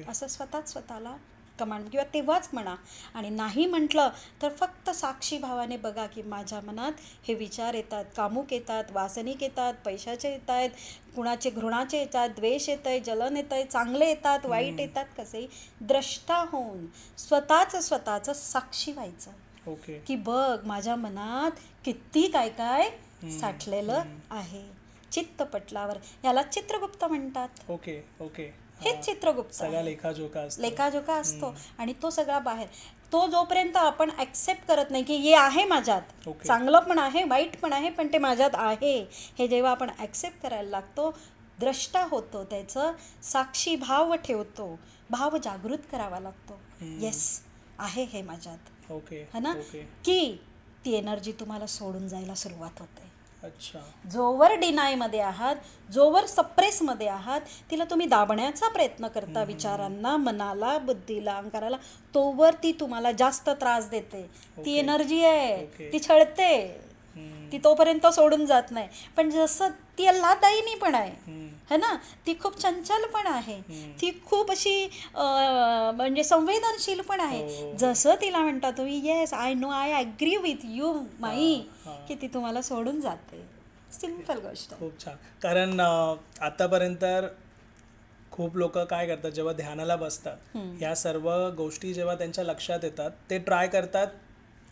असं स्वतःला कमांड किंवा तेव्हाच म्हणा. आणि नाही म्हटलं तर फक्त साक्षी भावाने बघा की माझ्या मनात हे विचार येतात, कामुक येतात, वासनिक येतात, पैशाचे येत आहेत, कुणाचे घृणाचे येतात, द्वेष येत आहे, जलन येत आहे, चांगले येतात, वाईट येतात, कसेही द्रष्टा होऊन स्वतःचं साक्षी व्हायचं. की बघ माझ्या मनात किती काय साठलेलं आहे चित्तपटलावर. याला चित्रगुप्त म्हणतात. हेच चित्रगुप्त सगळा लेखाजोखा असतो. आणि तो सगळा बाहेर, तो जोपर्यंत आपण ॲक्सेप्ट करत नाही की हे आहे माझ्यात, चांगलं पण आहे, वाईट पण आहे, पण ते माझ्यात आहे, हे जेव्हा आपण ॲक्सेप्ट करायला लागतो, द्रष्टा होतो, त्याचं साक्षी भाव ठेवतो, भाव जागृत करावा लागतो. येस, आहे हे माझ्यात, है ना, की ती एनर्जी तुम्हाला सोडून जायला सुरुवात होते. जोवर डिनायमध्ये आहात, जोवर सप्रेसमध्ये आहात, तिला तुम्ही दाबण्याचा प्रयत्न करता, विचारांना, मनाला, बुद्धीला, अहंकाराला, तोवर ती तुम्हाला जास्त त्रास देते. ती एनर्जी आहे, ती छळते, ती तोपर्यंत सोडून जात नाही. पण जसं ती अल्लादायिनी पण आहे, है ना, ती खूप चंचल पण आहे, ती खूप अशी म्हणजे संवेदनशील पण आहे. जसं तिला म्हणता तुम्ही, yes, I know, I agree with you माई, की ती तुम्हाला सोडून जाते. सिंपल गोष्ट. खूप छान. कारण आतापर्यंत खूप लोक काय करतात, जेव्हा ध्यानाला बसतात, ह्या सर्व गोष्टी जेव्हा त्यांच्या लक्षात येतात, ते ट्राय करतात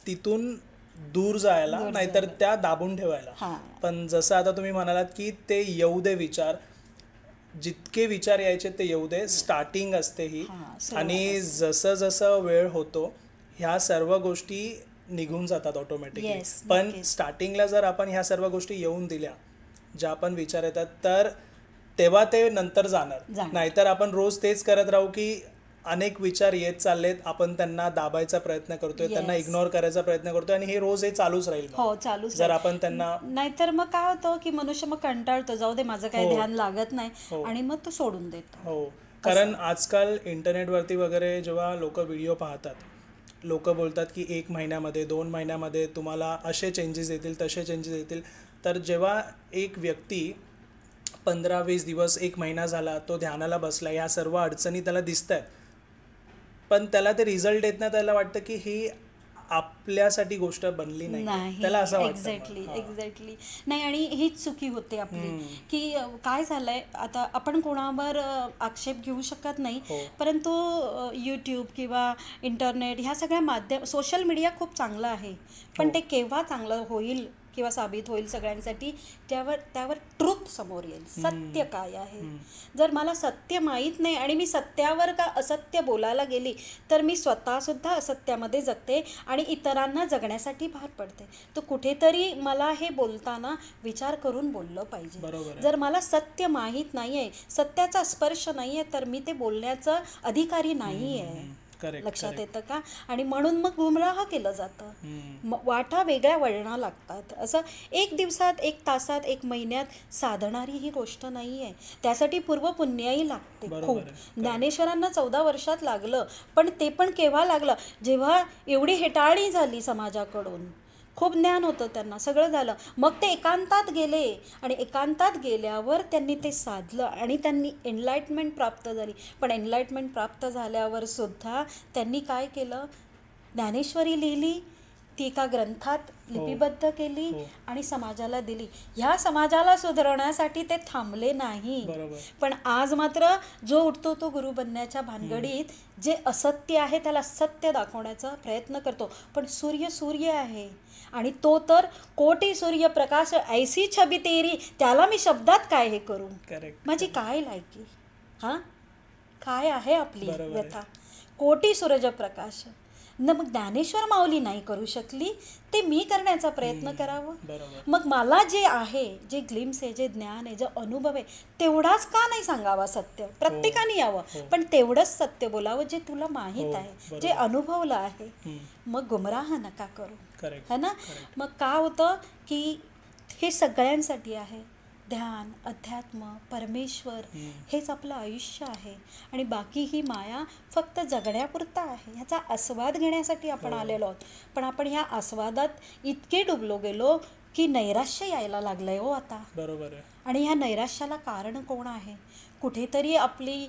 तिथून दूर जायला, नाहीतर त्या दाबून ठेवायला. हां. पण जसं आता तुम्ही म्हणालात की ते येऊ दे विचार, जितके विचार यायचे ते येऊ दे, स्टार्टिंग असते ही. आणि जसं जसं वेळ होतो ह्या सर्व गोष्टी निघून जातात ऑटोमॅटिकली. पण स्टार्टिंगला जर आपण ह्या सर्व गोष्टी येऊन दिल्या, ज्या पण विचार येतात, तर तेव्हा ते नंतर जाणार. नाहीतर आपण रोज तेच करत राहू की अनेक विचार येत चाललेत, आपण त्यांना दाबायचा प्रयत्न करतोय, त्यांना इग्नोर करायचा प्रयत्न करतोय, आणि हे रोज हे चालूच राहील. हो, चालूच जर आपण त्यांना. नाहीतर मग काय होतं की मनुष्य मग कंटाळतो, जाऊ दे माझं काही ध्यान लागत नाही, आणि मग तो सोडून देतो. हो, कारण आजकाल इंटरनेटवरती वगैरे जेव्हा लोक व्हिडिओ पाहतात, लोक बोलतात की 1 महिन्यामध्ये 2 महिन्यामध्ये तुम्हाला असे चेंजेस येतील, तसे चेंजेस येतील. तर जेव्हा एक व्यक्ती 15-20 दिवस 1 महिना झाला तो ध्यानाला बसला, ह्या सर्व अडचणी त्याला दिसत आहेत, पण त्याला ते रिझल्ट येत नाही, त्याला वाटतं की ही आपल्यासाठी गोष्ट बनली नाही, त्याला असं वाटतं. एक्झॅक्टली नाही. आणि हीच चुकी होते आपली की काय झालंय, आता आपण कोणावर आक्षेप घेऊ शकत नाही, परंतु यूट्यूब किंवा इंटरनेट ह्या सगळ्या माध्यम, सोशल मीडिया खूप चांगलं आहे, पण ते केव्हा चांगलं होईल किंवा साबित होईल सगळ्यांसाठी, त्यावर ट्रुथ समोर येईल, सत्य काय आहे. जर मला सत्य माहीत नाही आणि मी सत्यावर का असत्य बोलायला गेली, तर मी स्वतःसुद्धा असत्यामध्ये जगते आणि इतरांना जगण्यासाठी भाग पडते. तर कुठेतरी मला हे बोलताना विचार करून बोललं पाहिजे. जर मला सत्य माहीत नाही आहे, सत्याचा स्पर्श नाही आहे, तर मी ते बोलण्याचं अधिकारी नाही आहे. लक्षात येतं का? आणि म्हणून मग गुमराह केलं जातं, वाटा वेगळ्या वळणा लागतात. असं 1 दिवसात, 1 तासात, 1 महिन्यात साधणारी ही गोष्ट नाही आहे. त्यासाठी पूर्वपुण्याही लागते खूप. ज्ञानेश्वरांना 14 वर्षात लागलं, पण ते पण केव्हा लागलं, जेव्हा एवढी हेटाळणी झाली समाजाकडून. खूप ज्ञान होतं त्यांना, सगळं झालं, मग ते एकांतात गेले, आणि एकांतात गेल्यावर त्यांनी ते साधलं आणि त्यांनी एनलाइटमेंट प्राप्त झाली. पण एनलाइटमेंट प्राप्त झाल्यावर सुद्धा त्यांनी काय केलं, ज्ञानेश्वरी लिहिली, ती एका ग्रंथात लिपिबद्ध केली आणि समाजाला दिली. ह्या समाजाला सुधारण्यासाठी ते थांबले नाही. पण आज मात्र जो उठतो तो गुरु बनण्याच्या भानगडीत जे असत्य आहे त्याला सत्य दाखवण्याचा प्रयत्न करतो. पण सूर्य आहे, आणि तो तर कोटी सूर्यप्रकाश ऐसी छबी तेरी, त्याला मी शब्दात काय हे करू, माझी काय लायकी, काय आहे आपली व्यथा, कोटी सूर्यप्रकाश. मग ज्ञानेश्वर माऊली नाही करू शकली, ते मी करण्याचा प्रयत्न करावं. मग मला जे आहे, जे ग्लिम्स आहे, जे ज्ञान आहे, जे अनुभव आहे, तेवढाच का नाही सांगावा सत्य. प्रत्येकाने यावं, पण तेवढंच सत्य बोलावं जे तुला माहीत आहे, जे अनुभवलं आहे. मग गुमराह नका करू, है ना. मग काय होतं की हे सगळ्यांसाठी आहे. ध्यान, अध्यात्म, परमेश्वर हेच आपलं आयुष्य आहे, आणि बाकी ही माया फक्त जगण्यापुरता आहे. ह्याचा आस्वाद घेण्यासाठी आपण आलेलो आहोत. पण आपण ह्या आस्वादात इतके डुबलो गेलो की नैराश्य यायला लागलंय हो आता. बरोबर आहे. आणि ह्या नैराश्याला कारण कोण आहे? कुठेतरी आपली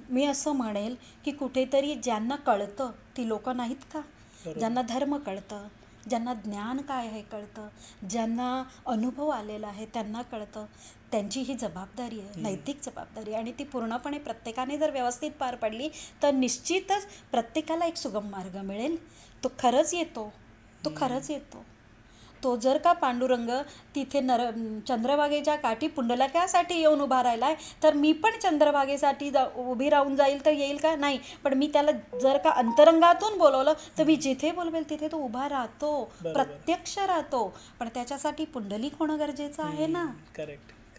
मी असं म्हणेल की कुठेतरी ज्यांना कळतं ती लोक नाहीत का, ज्यांना धर्म कळतं, ज्यांना ज्ञान काय आहे कळतं, ज्यांना अनुभव आलेला आहे त्यांना कळतं, त्यांची ही जबाबदारी आहे, नैतिक जबाबदारी. आणि ती पूर्णपणे प्रत्येकाने जर व्यवस्थित पार पडली तर निश्चितच प्रत्येकाला एक सुगम मार्ग मिळेल. तो खरंच येतो. तो जर का पांडुरंग तिथे चंद्रभागेच्या काठी पुंडलिकासाठी येऊन उभा राहिला आहे, तर मी पण चंद्रभागेसाठी उभी राहून जाईल तर येईल का? नाही. पण मी त्याला जर का अंतरंगातून बोलवलं तर मी जिथे बोलवेल तिथे तो उभा राहतो, प्रत्यक्ष राहतो. पण त्याच्यासाठी पुंडलिक होणं गरजेचं आहे ना.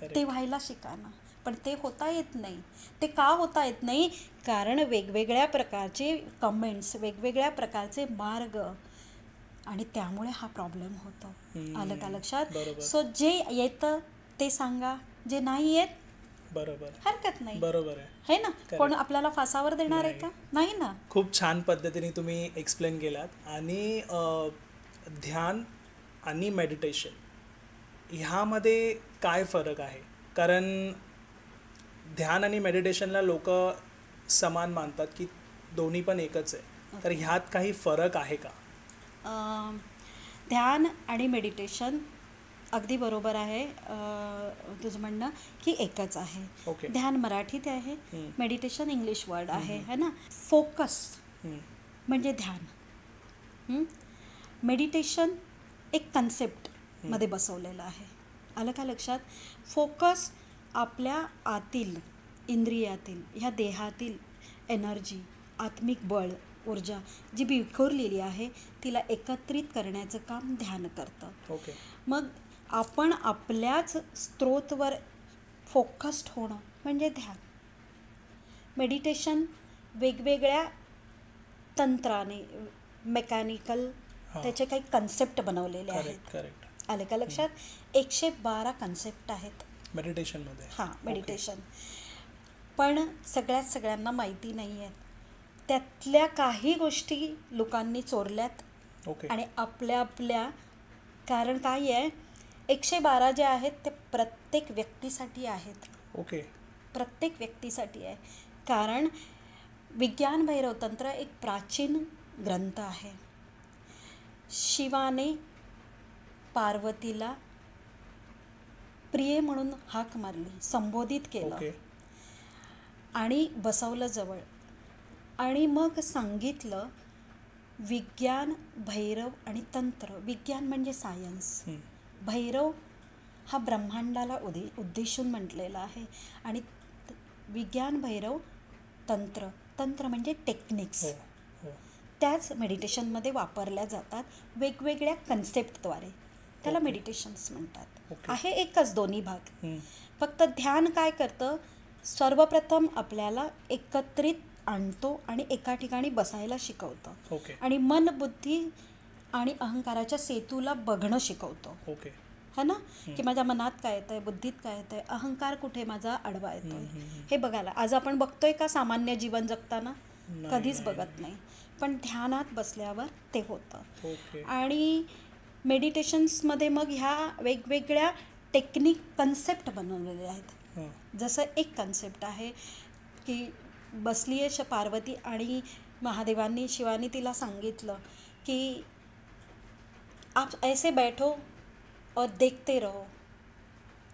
ते व्हायला शिका ना. पण ते होता येत नाही. ते का होता येत नाही? कारण वेगवेगळ्या प्रकारचे कमेंट्स, वेगवेगळ्या प्रकारचे मार्ग, आणि त्यामुळे हा प्रॉब्लेम होतो. आलं का लक्षात? सो जे येतं ते सांगा, जे नाही येत बरोबर हरकत नाही. बरोबर आहे ना. कोण आपल्याला फासावर देणार आहे का? नाही ना. खूप छान पद्धतीने तुम्ही एक्सप्लेन केलात. आणि ध्यान आणि मेडिटेशन ह्यामध्ये काय फरक आहे? कारण ध्यान आणि मेडिटेशनला लोक समान मानतात की दोन्ही पण एकच आहे, तर ह्यात काही फरक आहे का? ध्यान आणि मेडिटेशन अगदी बरोबर आहे तुझं म्हणणं की एकच आहे. ध्यान मराठीत आहे, मेडिटेशन इंग्लिश वर्ड आहे, है ना. फोकस म्हणजे ध्यान. मेडिटेशन एक कन्सेप्टमध्ये बसवलेलं आहे. आलं का लक्षात? फोकस आपल्या आतील, इंद्रियातील, ह्या देहातील एनर्जी, आत्मिक बळ, ऊर्जा जी विखुरलेली आहे तिला एकत्रित करण्याचं काम ध्यान करतं. ओके. मग आपण आपल्याच स्त्रोतवर फोकस्ड होणं म्हणजे ध्यान. मेडिटेशन वेगवेगळ्या तंत्राने, मेकॅनिकल त्याचे काही कन्सेप्ट बनवलेले आहेत. करेक्ट. आले का लक्षात? 112 कन्सेप्ट आहेत मेडिटेशनमध्ये. हां, मेडिटेशन. पण सगळ्यांना माहिती नाही आहेत. त्यातल्या काही गोष्टी लोकांनी चोरल्यात. ओके. आणि आपल्या कारण काय आहे, 112 जे आहेत ते प्रत्येक व्यक्तीसाठी आहेत. ओके. प्रत्येक व्यक्तीसाठी आहे. कारण विज्ञान भैरव तंत्र एक प्राचीन ग्रंथ आहे. शिवाने पार्वतीला प्रिय म्हणून हाक मारली, संबोधित केलं. ओके. आणि बसवलं जवळ. आणि मग सांगितलं विज्ञान, भैरव आणि तंत्र. विज्ञान म्हणजे सायन्स. भैरव हा ब्रह्मांडाला उद्देशून म्हटलेला आहे. आणि विज्ञान, भैरव, तंत्र म्हणजे टेक्निक्स. त्याच मेडिटेशनमध्ये वापरल्या जातात वेगवेगळ्या कन्सेप्टद्वारे. त्याला मेडिटेशन्स म्हणतात. आहे एकच दोन्ही भाग. फक्त ध्यान काय करतं, सर्वप्रथम आपल्याला एकत्रित आणतो आणि एका ठिकाणी बसायला शिकवतं. आणि मन, बुद्धी आणि अहंकाराच्या सेतूला बघणं शिकवतो. है ना? की माझ्या मनात काय येतंय, बुद्धीत काय येतंय, अहंकार कुठे माझा आडवा येतोय हे बघायला. आज आपण बघतोय का सामान्य जीवन जगताना? कधीच बघत नाही. पण ध्यानात बसल्यावर ते होतं. आणि मेडिटेशन्समध्ये मग ह्या वेगवेगळ्या टेक्निक, कन्सेप्ट बनवलेले आहेत. जसं एक कन्सेप्ट आहे की बसली आहे पार्वती आणि महादेवांनी, शिवानी तिला सांगितलं की आप ऐसे बैठो और देखते रहो.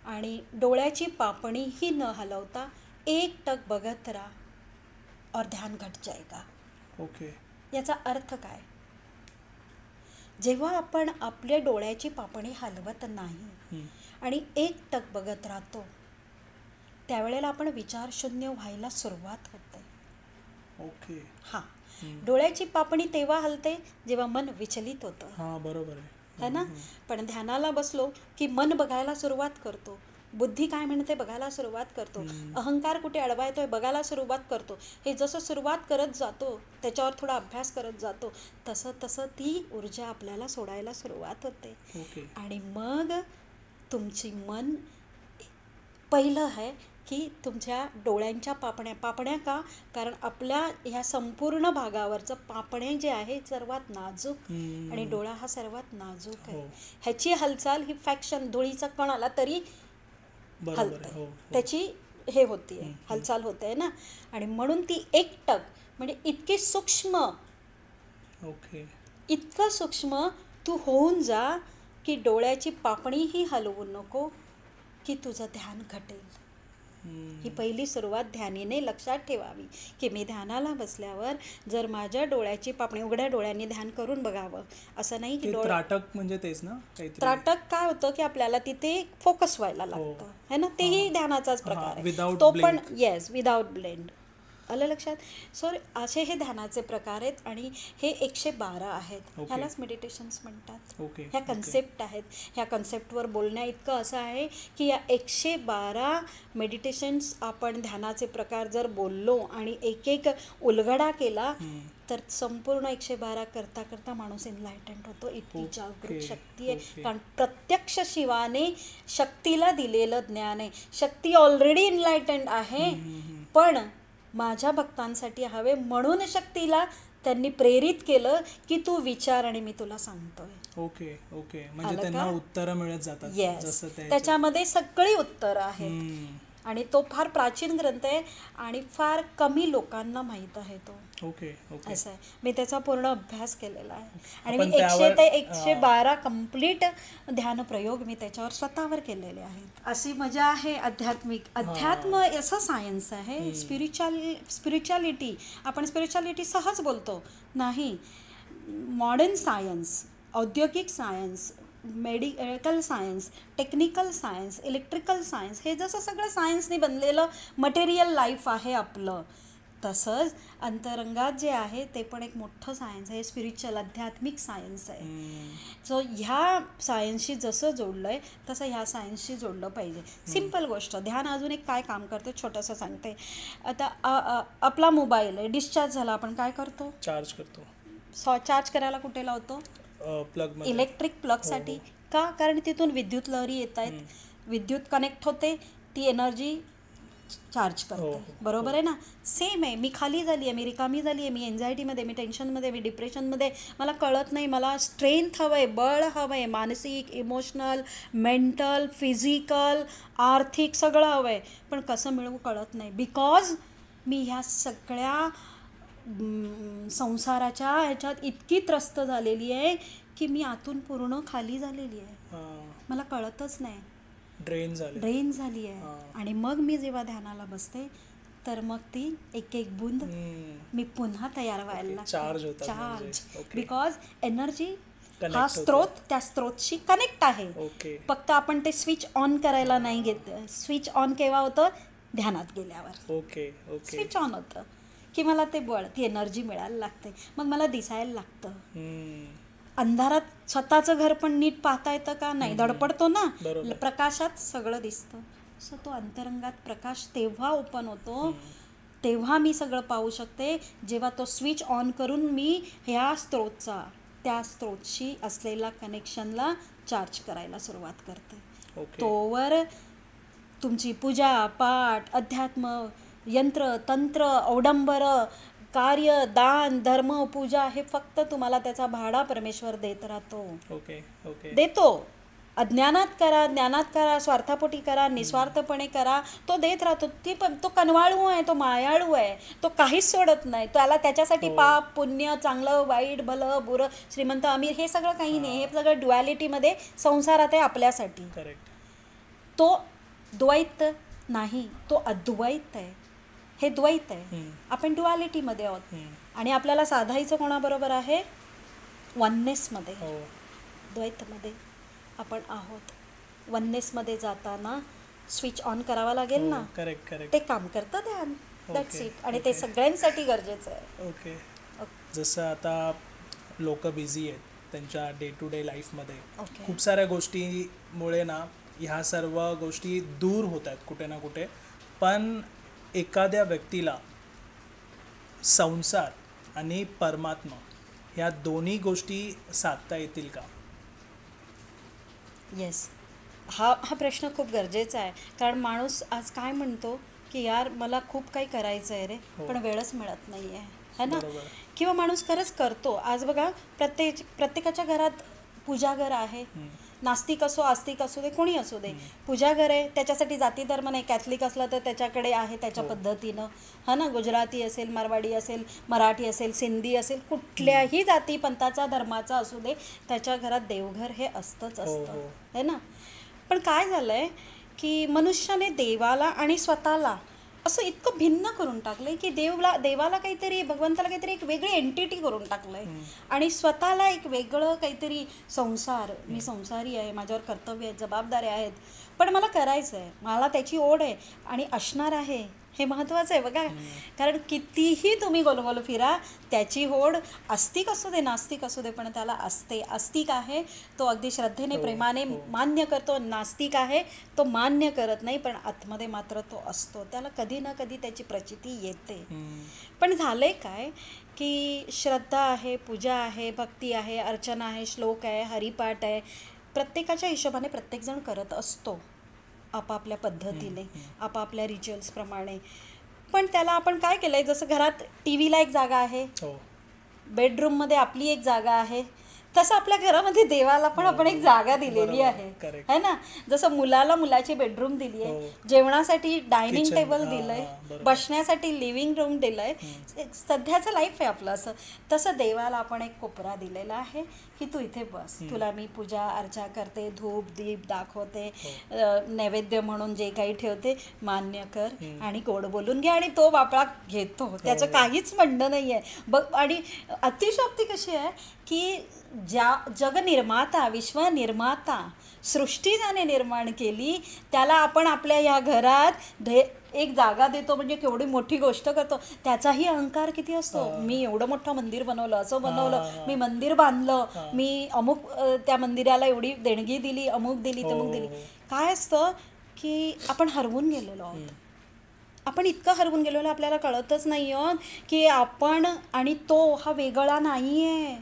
आणि डोळ्याची पापणी ही न हलवता एकटक बघत राहा और ध्यान घट जाएगा. ओके. याचा अर्थ काय? जेव्हा आपण आपल्या डोळ्याची पापणी हलवत नाही आणि एकटक बघत राहतो त्यावेळेला आपण विचारशून्य व्हायला सुरुवात होते. ओके. हां, डोळ्याची पापणी तेव्हा हलते जेव्हा मन विचलित होतं. हां, बरोबर आहे. है ना? पण ध्यानाला बसलो की मन बघायला सुरुवात करतो, बुद्धी काय म्हणते बघायला सुरुवात करतो, अहंकार कुठे अडवा येतोय बघायला सुरुवात करतो. हे जसं सुरुवात करत जातो, त्याच्यावर थोडा अभ्यास करत जातो, तसं ती ऊर्जा आपल्याला सोडायला सुरुवात होते. आणि मग तुमची मन पहिलं आहे की तुमच्या डोळ्यांच्या पापण्या का? कारण आपल्या ह्या संपूर्ण भागावरचं पापणे जे आहे सर्वात नाजूक आणि डोळा हा सर्वात नाजूक आहे. ह्याची हालचाल ही फॅक्शन, धुळीचा कण आला तरी हलते, त्याची हे होतीये, हालचाल होते ना. आणि म्हणून ती एकटक म्हणजे इतकी सूक्ष्म, इतकं सूक्ष्म तू होऊन जा की डोळ्याची पापणीही हलवू नको की तुझं ध्यान घटेल. ही पहिली सुरुवात ध्यानीने लक्षात ठेवावी की मी ध्यानाला बसल्यावर जर माझ्या डोळ्याची पापणी, उघड्या डोळ्यांनी ध्यान करून बघावं असं नाही की त्राटक म्हणजे तेच ना. त्राटक काय होतं की आपल्याला तिथे फोकस व्हायला लागतं, है ना? तेही ध्यानाचाच प्रकार आहे तो पण. Yes, without blend. आलं लक्षात? सो असे हे ध्यानाचे प्रकार आहेत आणि हे 112 आहेत. ह्यालाच मेडिटेशन्स म्हणतात. ह्या कन्सेप्ट आहेत. ह्या कन्सेप्टवर बोलण्या इतकं असं आहे की या 112 मेडिटेशन्स आपण ध्यानाचे प्रकार जर बोललो आणि एक एक उलगडा केला तर संपूर्ण 112 करता करता माणूस एनलायटन्ड होतो. इतकी जागृत शक्ती आहे. कारण प्रत्यक्ष शिवाने शक्तीला दिलेलं ज्ञान आहे. शक्ती ऑलरेडी एनलायटन्ड आहे, पण माझ्या भक्तांसाठी हवे म्हणून शक्तीला त्यांनी प्रेरित केलं की तू विचार आणि मी तुला सांगतोय. म्हणजे त्यांना उत्तरं मिळत जातात. येस, त्याच्यामध्ये सगळी उत्तरं आहेत. आणि तो फार प्राचीन ग्रंथ आहे आणि फार कमी लोकांना माहीत आहे तो. असं आहे. मी त्याचा पूर्ण अभ्यास केलेला आहे आणि मी 100 ते 112 कम्प्लीट ध्यान प्रयोग मी त्याच्यावर स्वतःवर केलेले आहेत. अशी मजा आहे. अध्यात्म असं सायन्स आहे. स्पिरिच्युअलिटी, आपण स्पिरिच्युअलिटी सहज बोलतो नाही. मॉडर्न सायन्स औद्योगिक science, medical science, technical science, electrical science, हे जसं सगळं सायन्सने बनलेलं मटेरियल लाईफ आहे आपलं, तसंच अंतरंगात जे आहे ते पण एक मोठं सायन्स आहे, स्पिरिच्युअल आध्यात्मिक सायन्स आहे. सो ह्या सायन्सशी जसं जोडलं आहे तसं ह्या सायन्सशी जोडलं पाहिजे. सिम्पल गोष्ट, ध्यान अजून एक काय काम करते छोटंसं सांगते. आता आपला मोबाईल आहे, डिस्चार्ज झाला, आपण काय करतो? चार्ज करतो. चार्ज करायला कुठे लावतो? प्लग, इलेक्ट्रिक प्लगसाठी. का? कारण तिथून विद्युत लहरी येत आहेत, विद्युत कनेक्ट होते, ती एनर्जी चार्ज करते. बरोबर आहे ना? सेम आहे. मी खाली झाली आहे, मी रिकामी झाली आहे, मी एन्झायटीमध्ये, मी टेन्शनमध्ये, मी डिप्रेशनमध्ये, मला कळत नाही, मला स्ट्रेंथ हवं आहे, बळ हवं आहे, मानसिक, इमोशनल, मेंटल, फिजिकल, आर्थिक सगळं हवं आहे, पण कसं मिळवू कळत नाही. बिकॉज मी ह्या सगळ्या संसाराच्या ह्याच्यात इतकी त्रस्त झालेली आहे की मी आतून पूर्ण खाली झालेली आहे, मला कळतच नाही, ड्रेन झाली आहे. आणि मग मी जेव्हा ध्यानाला बसते तर मग ती एक एक बूंद मी पुन्हा तयार व्हायला लागते, चार्ज. बिकॉज एनर्जी हा स्त्रोत त्या स्त्रोतशी कनेक्ट आहे. फक्त आपण ते स्विच ऑन करायला नाही घेत. स्विच ऑन केव्हा होतं? ध्यानात गेल्यावर स्विच ऑन होतं की मला ते बळ, ती एनर्जी मिळायला लागते, मग मला दिसायला लागतं. अंधारात स्वतःचं घर पण नीट पाहता येतं का? नाही, धडपडतो ना. प्रकाशात सगळं दिसतं. सो तो अंतरंगात प्रकाश तेव्हा ओपन होतो, तेव्हा मी सगळं पाहू शकते, जेव्हा तो स्विच ऑन करून मी ह्या स्त्रोतचा, त्या स्त्रोतशी असलेला कनेक्शनला चार्ज करायला सुरुवात करते. तोवर तुमची पूजा पाठ, अध्यात्म, यंत्र तंत्र, अवडंबर, कार्य, दान, धर्म, पूजा हे फक्त तुम्हाला त्याचा भाडा परमेश्वर देत राहतो. देतो. अज्ञानात करा, ज्ञानात करा, स्वार्थापोटी करा, निस्वार्थपणे करा, तो देत राहतो. तो कनवाळू आहे, तो मायाळू आहे, तो काहीच सोडत नाही. त्याला त्याच्यासाठी पाप पुण्य, चांगलं वाईट, भलं बुरं, श्रीमंत अमीर हे सगळं काही नाही. हे सगळं ड्युॲलिटीमध्ये संसारात आहे आपल्यासाठी. तो द्वैत नाही, तो अद्वैत आहे. हे द्वैत आहे, आपण ड्युॲलिटीमध्ये आहोत. आणि आपल्याला साधायचं कोणाबरोबर आहे? वननेसमध्ये, द्वैतमध्ये आपण आहोत. वननेसमध्ये जाताना स्विच ऑन करावा लागेल ना. ते काम करतं ध्यान. That's it. आणि ते सगळ्यांसाठी गरजेचं आहे. जसं आता लोक बिझी आहेत त्यांच्या डे टू डे लाईफमध्ये, खूप साऱ्या गोष्टीमुळे ना ह्या सर्व गोष्टी दूर होत आहेत कुठे ना कुठे. पण एखाद्या व्यक्तीला संसार आणि परमात्मा ह्या दोन्ही गोष्टी साधता येतील का? येस, हा प्रश्न खूप गरजेचा आहे. कारण माणूस आज काय म्हणतो की यार मला खूप काही करायचं आहे रे, पण वेळच मिळत नाही आहे, है ना. किंवा माणूस खरंच करतो. आज बघा, प्रत्येकाच्या घरात पूजाघर आहे. नास्तिक असो, आस्तिक असो दे, कोणी असू दे, पूजाघर आहे. त्याच्यासाठी जाती धर्म नाही. कॅथलिक असला तर त्याच्याकडे आहे त्याच्या पद्धतीनं, हा ना. गुजराती असेल, मारवाडी असेल, मराठी असेल, सिंधी असेल, कुठल्याही जाती पंथाचा धर्माचा असू दे, त्याच्या घरात देवघर हे असतंच असतं, है ना. पण काय झालं आहे की मनुष्याने देवाला आणि स्वतःला असं इतकं भिन्न करून टाकलं आहे की देवाला काहीतरी, भगवंताला काहीतरी एक वेगळी एंटिटी करून टाकलं आहे, आणि स्वतःला एक वेगळं काहीतरी संसार. मी संसारी आहे, माझ्यावर कर्तव्य आहेत, जबाबदाऱ्या आहेत, पण मला करायचं आहे, मला त्याची ओढ आहे आणि असणार आहे. हे महत्त्वाचं आहे बघा. कारण कितीही तुम्ही गोलगोल फिरा, त्याची होड आस्तिक असू दे, नास्तिक असू दे, पण त्याला असते. आस्तिक आहे तो अगदी श्रद्धेने, प्रेमाने मान्य करतो. नास्तिक आहे तो मान्य करत नाही, पण आतमध्ये मात्र तो असतो. त्याला कधी ना कधी त्याची प्रचिती येते. पण झालंय काय की श्रद्धा आहे, पूजा आहे, भक्ती आहे, अर्चना आहे, श्लोक आहे, हरिपाठ आहे, प्रत्येकाच्या हिशोबाने प्रत्येकजण करत असतो आपापल्या पद्धतीने, आपापल्या रिच्युअल्सप्रमाणे. पण त्याला आपण काय केलं आहे, जसं घरात टी व्हीला एक जागा आहे, बेडरूममध्ये आपली एक जागा आहे, तसं आपल्या घरामध्ये देवाला पण आपण एक जागा दिलेली आहे, है ना. जसं मुलाला मुलाची बेडरूम दिली आहे, जेवणासाठी डायनिंग टेबल दिलं आहे, बसण्यासाठी लिव्हिंग रूम दिलं आहे. सध्याचं लाईफ आहे आपलं असं. तसं देवाला आपण एक कोपरा दिलेला आहे की तू इथे बस, तुला मी पूजा अर्चा करते, धूप दीप दाखवते, नैवेद्य म्हणून जे काही ठेवते मान्य कर आणि गोड बोलून घे. आणि तो बापळा घेतो, त्याचं काहीच म्हणणं नाही आहे बघ. आणि अतिशयोक्ती कशी आहे की जगनिर्माता, विश्वनिर्माता, सृष्टी ज्याने निर्माण केली त्याला आपण आपल्या ह्या घरात एक जागा देतो म्हणजे केवढी मोठी गोष्ट करतो. त्याचाही अहंकार किती असतो. मी एवढं मोठं मंदिर बनवलं, असं बनवलं, मी मंदिर बांधलं, मी अमुक त्या मंदिराला एवढी देणगी दिली, अमुक दिली, तमुक दिली. काय असतं की आपण हरवून गेलेलो आहोत. आपण इतकं हरवून गेलेलो आपल्याला कळतच नाही आहोत की आपण आणि तो हा वेगळा नाही आहे.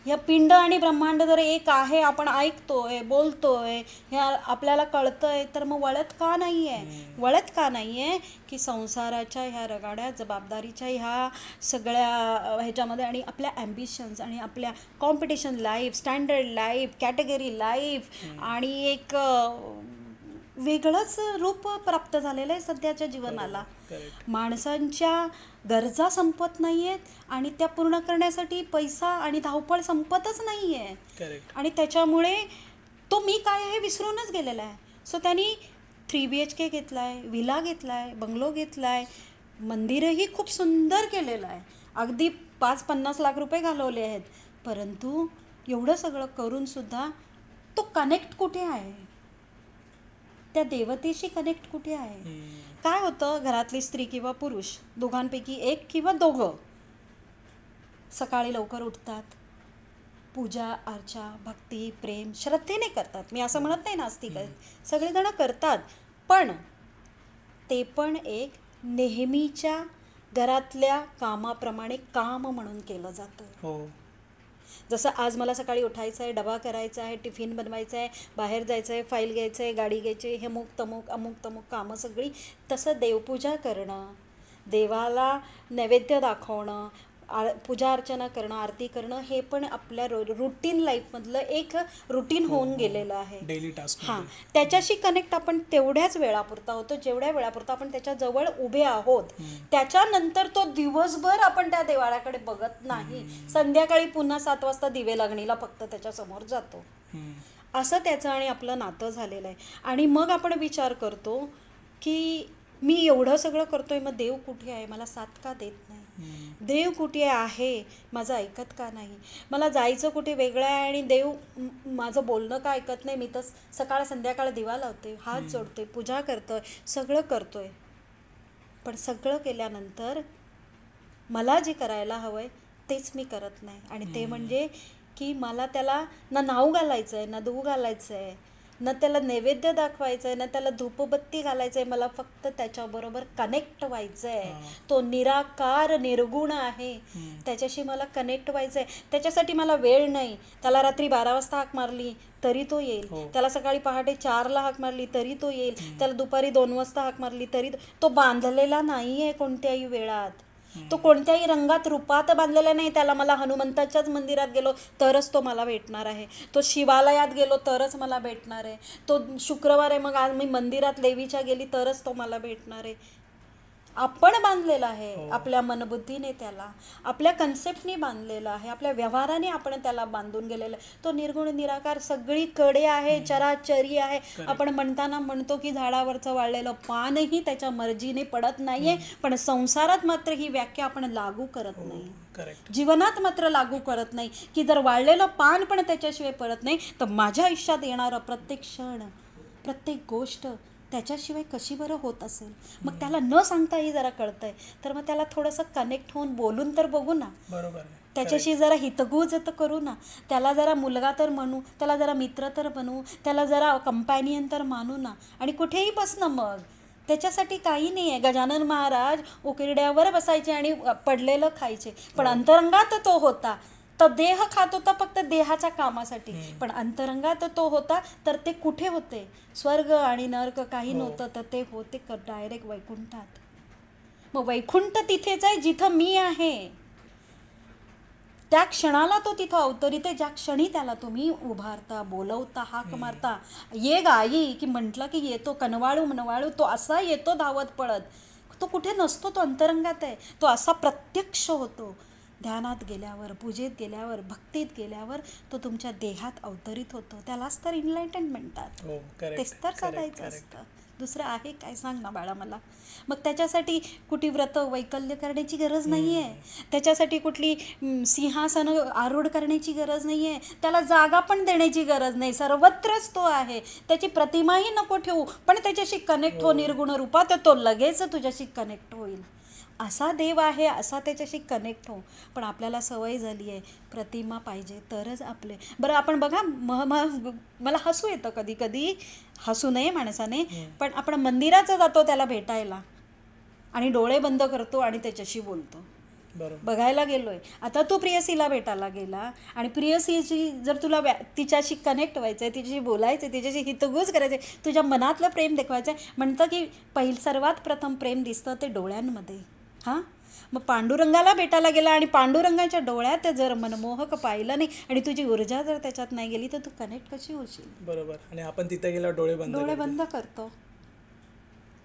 या पिंड आणि ब्रह्मांड जर एक आहे, आपण ऐकतोय, बोलतोय, हे आपल्याला कळतंय, तर मग वळत का नाही आहे की संसाराच्या ह्या रगाड्या, जबाबदारीच्या ह्या सगळ्या ह्याच्यामध्ये आणि आपल्या ॲम्बिशन्स आणि आपल्या competition life, standard life, category life आणि एक वेगळंच रूप प्राप्त झालेलं आहे सध्याच्या जीवनाला. माणसांच्या गरजा संपत नाही आहेत आणि त्या पूर्ण करण्यासाठी पैसा आणि धावपळ संपतच नाही आहे. आणि त्याच्यामुळे तो मी काय हे विसरूनच गेलेला आहे. सो त्यांनी 3 BHK घेतला आहे, विला घेतला आहे, बंगलो घेतला आहे, मंदिरही खूप सुंदर केलेलं आहे, अगदी 5-50 लाख रुपये घालवले आहेत. परंतु एवढं सगळं करूनसुद्धा तो कनेक्ट कुठे आहे, त्या देवतेशी कनेक्ट कुठे आहे. काय होतं, घरातली स्त्री किंवा पुरुष दोघांपैकी एक किंवा दोघं सकाळी लवकर उठतात, पूजा अर्चा भक्ती प्रेम श्रद्धेने करतात. मी असं म्हणत नाही नास्तिक आहेत, सगळेजण करतात, पण ते पण एक नेहमीच्या घरातल्या कामाप्रमाणे काम म्हणून केलं जातं. जसं आज मला सकाळी उठायचं आहे, डबा करायचा आहे, टिफिन बनवायचा आहे, बाहेर जायचं आहे, फाईल घ्यायचं आहे, गाडी घ्यायची आहे, हे अमुक तमुक कामं सगळी. तसं देवपूजा करणं, देवाला नैवेद्य दाखवणं, पूजा अर्चना करणं, आरती करणं, हे पण आपल्या रुटीन लाईफमधलं एक रुटीन होऊन गेलेलं आहे, डेली टास्क. हां, त्याच्याशी कनेक्ट आपण तेवढ्याच वेळापुरता होतो जेवढ्या वेळापुरता आपण त्याच्याजवळ उभे आहोत. त्याच्यानंतर तो दिवसभर आपण त्या देवाळाकडे बघत नाही. संध्याकाळी पुन्हा 7 वाजता दिवे लागणीला फक्त त्याच्यासमोर जातो. असं त्याचं आणि आपलं नातं झालेलं आहे. आणि मग आपण विचार करतो की मी एवढं सगळं करतोय, मग देव कुठे आहे, मला साथ का देत नाही, देव कुठे आहे, माझं ऐकत का नाही, मला जायचं कुठे वेगळं आहे आणि देव माझं बोलणं का ऐकत नाही. मी तर सकाळ संध्याकाळ दिवा लावते, हात जोडते, पूजा करतोय, सगळं करतोय, पण सगळं केल्यानंतर मला जे करायला हवं आहे तेच मी करत नाही. आणि ते म्हणजे की मला त्याला ना नाव घालायचं आहे, ना धू घालायचं आहे, न त्याला नैवेद्य दाखवायचं आहे, न त्याला धूपबत्ती घालायचं आहे, मला फक्त त्याच्याबरोबर कनेक्ट व्हायचं आहे. तो निराकार निर्गुण आहे, त्याच्याशी मला कनेक्ट व्हायचं आहे. त्याच्यासाठी मला वेळ नाही. त्याला रात्री 12 वाजता हाक मारली तरी तो येईल, त्याला सकाळी पहाटे 4ला हाक मारली तरी तो येईल, त्याला दुपारी 2 वाजता हाक मारली तरी तो बांधलेला नाही आहे कोणत्याही वेळात. तो कोणत्याही रंगात रूपात बांधलेला नाही. त्याला मला हनुमंताच्याच मंदिरात गेलो तरच तो मला भेटणार आहे, तो शिवालयात गेलो तरच मला भेटणार आहे, तो शुक्रवार आहे मग आज मी मंदिरात देवीच्या गेली तरच तो मला भेटणार आहे. आपण बांधलेला आहे आपल्या मनबुद्धीने, त्याला आपल्या कन्सेप्टनी बांधलेला आहे, आपल्या व्यवहाराने आपण त्याला बांधून गेलेलं आहे. तो निर्गुण निराकार सगळीकडे आहे, चराचरी आहे. आपण म्हणताना म्हणतो की झाडावरचं वाळलेलं पानही त्याच्या मर्जीने पडत नाहीये, पण संसारात मात्र ही व्याख्या आपण लागू करत नाही, जीवनात मात्र लागू करत नाही की जर वाळलेलं पान पण त्याच्याशिवाय पडत नाही तर माझ्या आयुष्यात येणारं प्रत्येक क्षण प्रत्येक गोष्ट त्याच्याशिवाय कशी बरं होत असेल. मग त्याला न सांगताही जरा कळतंय तर मग त्याला थोडंसं कनेक्ट होऊन बोलून तर बघू ना, बरोबर, त्याच्याशी जरा हितगुज तर करू ना, त्याला जरा मुलगा तर म्हणू, त्याला जरा मित्र तर बनवू, त्याला जरा कंपॅनियन तर मानू ना. आणि कुठेही बस ना, मग त्याच्यासाठी काही नाही आहे. गजानन महाराज उकिरड्यावर बसायचे आणि पडलेलं खायचे, पण अंतरंगात तो होता. तर देह खात होता फक्त देहाच्या कामासाठी, पण अंतरंगात तो होता तर ते कुठे होते, स्वर्ग आणि नर्क काही नव्हतं, तर ते होते डायरेक्ट वैकुंठात. मग वैकुंठ तिथेच आहे जिथं मी आहे. त्या क्षणाला तो तिथं अवतरित, ज्या क्षणी त्याला तुम्ही उभारता, बोलवता, हाक मारता, ये गाई की म्हटलं की येतो, कनवाळू मनवाळू तो असा येतो धावत पळत. तो कुठे नसतो, तो अंतरंगात आहे, तो असा प्रत्यक्ष होतो. ध्यानात गेल्यावर, पूजेत गेल्यावर, भक्तीत गेल्यावर तो तुमच्या देहात अवतरित होतो. त्यालाच तर इनलाइटमेंट म्हणतात. हो, करेक्ट, तेच तर साधायचं करेक्ट. असतं. दुसरं आहे काय सांग ना बाळा मला. मग त्याच्यासाठी कुठे व्रत वैकल्य करण्याची गरज नाही आहे. त्याच्यासाठी कुठली सिंहासनं आरूढ करण्याची गरज नाही आहे. त्याला जागा पण देण्याची गरज नाही. सर्वत्रच तो आहे. त्याची प्रतिमाही नको ठेवू, पण त्याच्याशी कनेक्ट हो निर्गुण रूपात, तर तो लगेच तुझ्याशी कनेक्ट होईल. असा देव आहे, असा त्याच्याशी कनेक्ट हो. पण आपल्याला सवय झाली आहे प्रतिमा पाहिजे तरच आपले. बरं आपण बघा, मला हसू येतं कधी कधी, हसू नये माणसाने, पण आपण मंदिराचं जातो त्याला भेटायला आणि डोळे बंद करतो आणि त्याच्याशी बोलतो. बघायला गेलोय, आता तू प्रियसीला भेटायला गेला आणि प्रियसीची जर तुला तिच्याशी कनेक्ट व्हायचं आहे, तिच्याशी बोलायचं आहे, तिच्याशी हितगुज करायचं आहे, तुझ्या मनातलं प्रेम दाखवायचं आहे, म्हणतं की सर्वात प्रथम प्रेम दिसतं ते डोळ्यांमध्ये. हां, मग पांडुरंगाला भेटायला गेला आणि पांडुरंगाच्या डोळ्यात जर मनमोहक पाहिलं नाही आणि तुझी ऊर्जा जर त्याच्यात नाही गेली तर तू कनेक्ट कशी होशील. बरोबर. आणि आपण तिथे गेल्यावर डोळे बंद करतो.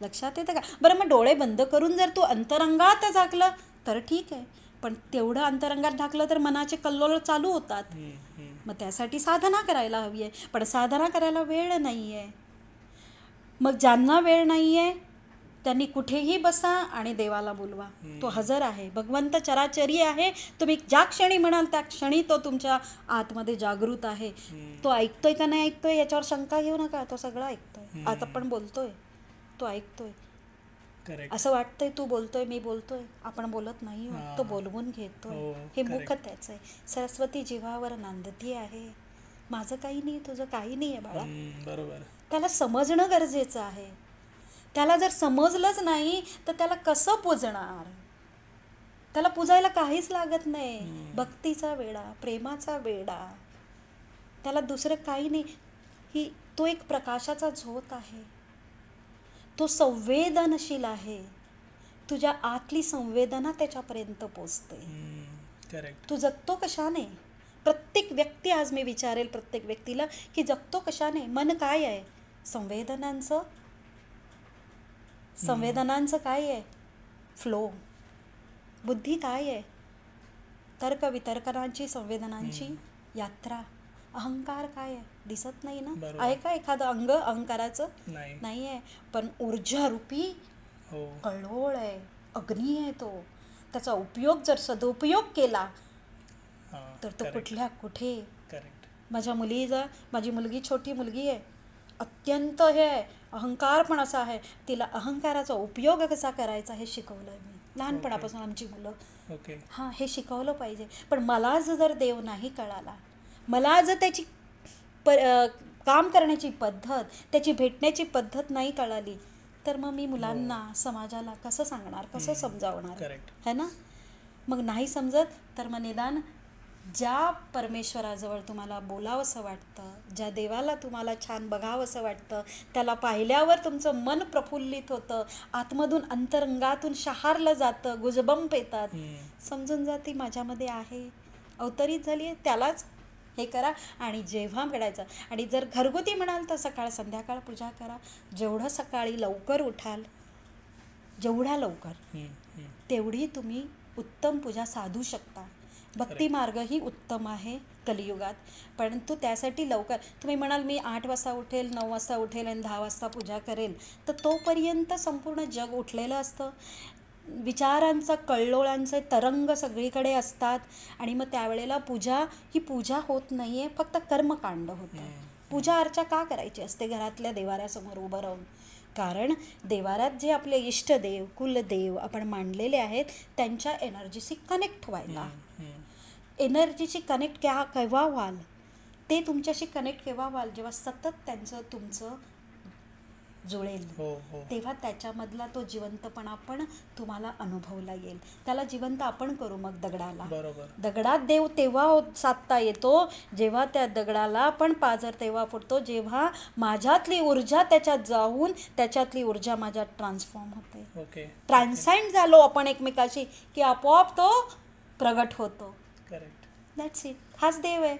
लक्षात येतं का? बरं, मग डोळे बंद करून जर तू अंतरंगात झाकलं तर ठीक आहे, पण तेवढं अंतरंगात ढाकलं तर मनाचे कल्लोळ चालू होतात. मग त्यासाठी साधना करायला हवी आहे, पण साधना करायला वेळ नाही आहे. मग ज्यांना वेळ नाही आहे त्यांनी कुठेही बसा आणि देवाला बोलवा. तो हजर आहे. भगवंत चराचरी आहे. तुम्ही ज्या क्षणी म्हणाल त्या क्षणी तो तुमच्या आतमध्ये जागृत आहे. तो ऐकतोय का नाही ऐकतोय याच्यावर शंका घेऊ नका. तो सगळं ऐकतोय. आज आपण बोलतोय, तो ऐकतोय. असं वाटतंय तू बोलतोय, मी बोलतोय, आपण बोलत नाही. तो बोलवून घेतोय. हे मुख त्याचं आहे. सरस्वती जीवावर नांदती आहे. माझं काही नाही, तुझं काही नाही आहे बाळा. बरोबर. त्याला समजणं गरजेचं आहे. त्याला जर समजलंच नाही तर त्याला कसं पूजणार? त्याला पूजायला काहीच लागत नाही. भक्तीचा वेडा, प्रेमाचा वेडा, त्याला दुसरं काही नाही. तो एक प्रकाशाचा झोत आहे. तो संवेदनशील आहे. तुझ्या आतली संवेदना त्याच्यापर्यंत पोचते. तू जगतो कशाने? प्रत्येक व्यक्ती, आज मी विचारेल प्रत्येक व्यक्तीला की जगतो कशाने? मन काय आहे? संवेदनांचं काय आहे? फ्लो. बुद्धी काय आहे? तर्क वितर्कनांची, संवेदनांची यात्रा. अहंकार काय आहे? दिसत नाही ना. आहे का एखादं अंग अहंकाराचं? नाही आहे. पण ऊर्जारूपी कळोळ आहे, अग्नी आहे तो. त्याचा उपयोग जर सदुपयोग केला तर तो कुठल्या कुठे. माझी मुलगी, छोटी मुलगी आहे, अत्यंत हे आहे, अहंकार पण असा आहे. तिला अहंकाराचा उपयोग कसा करायचा हे शिकवलं आहे मी लहानपणापासून. आमची मुलं हां, हे शिकवलं पाहिजे. पण मला जर देव नाही कळाला, मला जर त्याची काम करण्याची पद्धत, त्याची भेटण्याची पद्धत नाही कळाली तर मग मी मुलांना, समाजाला कसं सांगणार, कसं समजावणार? है ना. मग नाही समजत तर मग निदान ज्या परमेश्वराजवळ तुम्हाला बोलावंसं वाटतं, ज्या देवाला तुम्हाला छान बघावंसं वाटतं, त्याला पाहिल्यावर तुमचं मन प्रफुल्लित होतं, आतमधून अंतरंगातून शहारलं जातं, गुजबंप येतात, समजून जाती माझ्यामध्ये आहे, अवतरित झाली आहे, त्यालाच हे करा. आणि जेव्हा घडायचं, आणि जर घरगुती म्हणाल तर सकाळ संध्याकाळ पूजा करा. जेवढं सकाळी लवकर उठाल, जेवढ्या लवकर, तेवढी तुम्ही उत्तम पूजा साधू शकता. भक्ती मार्ग ही उत्तम आहे कलियुगात. परंतु त्यासाठी लवकर तुम्ही म्हणाल मी 8 वाजता उठेल, 9 वाजता उठेल आणि 10 वाजता पूजा करेल, तर तोपर्यंत संपूर्ण जग उठलेलं असतं. विचारांचा, कल्लोळांचे तरंग सगळीकडे असतात. आणि मग त्यावेळेला ही पूजा होत नाही आहे, फक्त कर्मकांड होतं. पूजा अर्चा का करायची असते घरातल्या देवाऱ्यासमोर उभं राहून? कारण देवाऱ्यात जे आपले इष्टदेव, कुलदेव आपण मांडलेले आहेत त्यांच्या एनर्जीशी कनेक्ट व्हायला. एनर्जीशी कनेक्ट केव्हा व्हाल? ते तुमच्याशी कनेक्ट केव्हा व्हाल? जेव्हा सतत त्यांचं तुमचं जुळेल, तेव्हा त्याच्यामधला तो जिवंतपणा पण तुम्हाला अनुभवला येईल. त्याला जिवंत आपण करू. मग दगडात देव तेव्हा साधता येतो जेव्हा त्या दगडाला पण पाझर तेव्हा फुटतो, जेव्हा माझ्यातली ऊर्जा त्याच्यात जाऊन त्याच्यातली ऊर्जा माझ्यात ट्रान्सफॉर्म होते. ट्रान्सेंड झालो आपण एकमेकाशी की आपोआप तो प्रगट होतो. That's it. हाच देव आहे.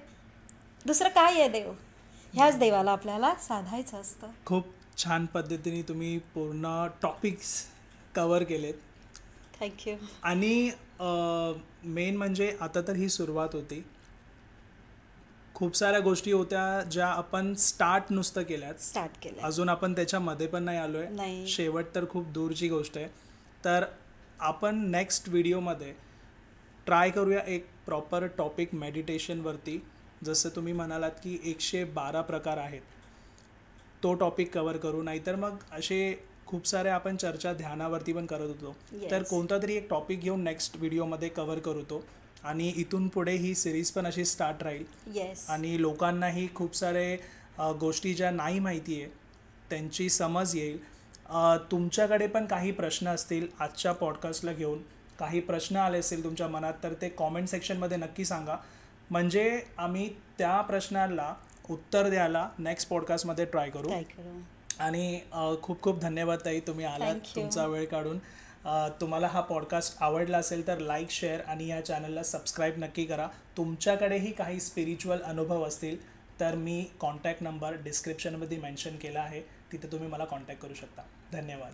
दुसरं काय आहे देव? ह्याच देवाला आपल्याला साधायचं असतं. खूप छान पद्धतीने तुम्ही पूर्ण टॉपिक्स कवर केलेत. थँक्यू. आणि मेन म्हणजे आता तर ही सुरुवात होती. खूप साऱ्या गोष्टी होत्या ज्या आपण स्टार्ट नुसतं केल्यात, स्टार्ट केलं अजून आपण त्याच्यामध्ये पण नाही आलो आहे. नाही. शेवट तर खूप दूरची गोष्ट आहे. तर आपण नेक्स्ट व्हिडिओमध्ये ट्राय करूया एक प्रॉपर टॉपिक मेडिटेशनवरती. जसं तुम्ही म्हणालात की 112 प्रकार आहेत, तो टॉपिक कवर करू. नाहीतर मग असे खूप सारे आपण चर्चा ध्यानावरती पण करत होतो. तर Yes. कोणता तरी एक टॉपिक घेऊन नेक्स्ट व्हिडिओमध्ये कवर करू तो. आणि इथून पुढे ही सिरीज पण अशी स्टार्ट राहील. येस. आणि लोकांनाही खूप सारे गोष्टी ज्या नाही माहिती आहे त्यांची समज येईल. तुमच्याकडे पण काही प्रश्न असतील आजच्या पॉडकास्टला घेऊन, काही प्रश्न आले असेल तुमच्या मनात, तर ते कॉमेंट सेक्शनमध्ये नक्की सांगा. म्हणजे आम्ही त्या प्रश्नाला उत्तर द्यायला नेक्स्ट पॉडकास्टमध्ये ट्राय करू. काय करू. आणि खूप खूप धन्यवाद ताई, तुम्ही आलात, Thank you. तुमचा वेळ काढून. तुम्हाला हा पॉडकास्ट आवडला असेल तर लाईक, शेअर आणि या चॅनलला सबस्क्राईब नक्की करा. तुमच्याकडेही काही स्पिरिच्युअल अनुभव असतील तर मी कॉन्टॅक्ट नंबर डिस्क्रिप्शनमध्ये मेन्शन केला आहे, तिथे तुम्ही मला कॉन्टॅक्ट करू शकता. धन्यवाद.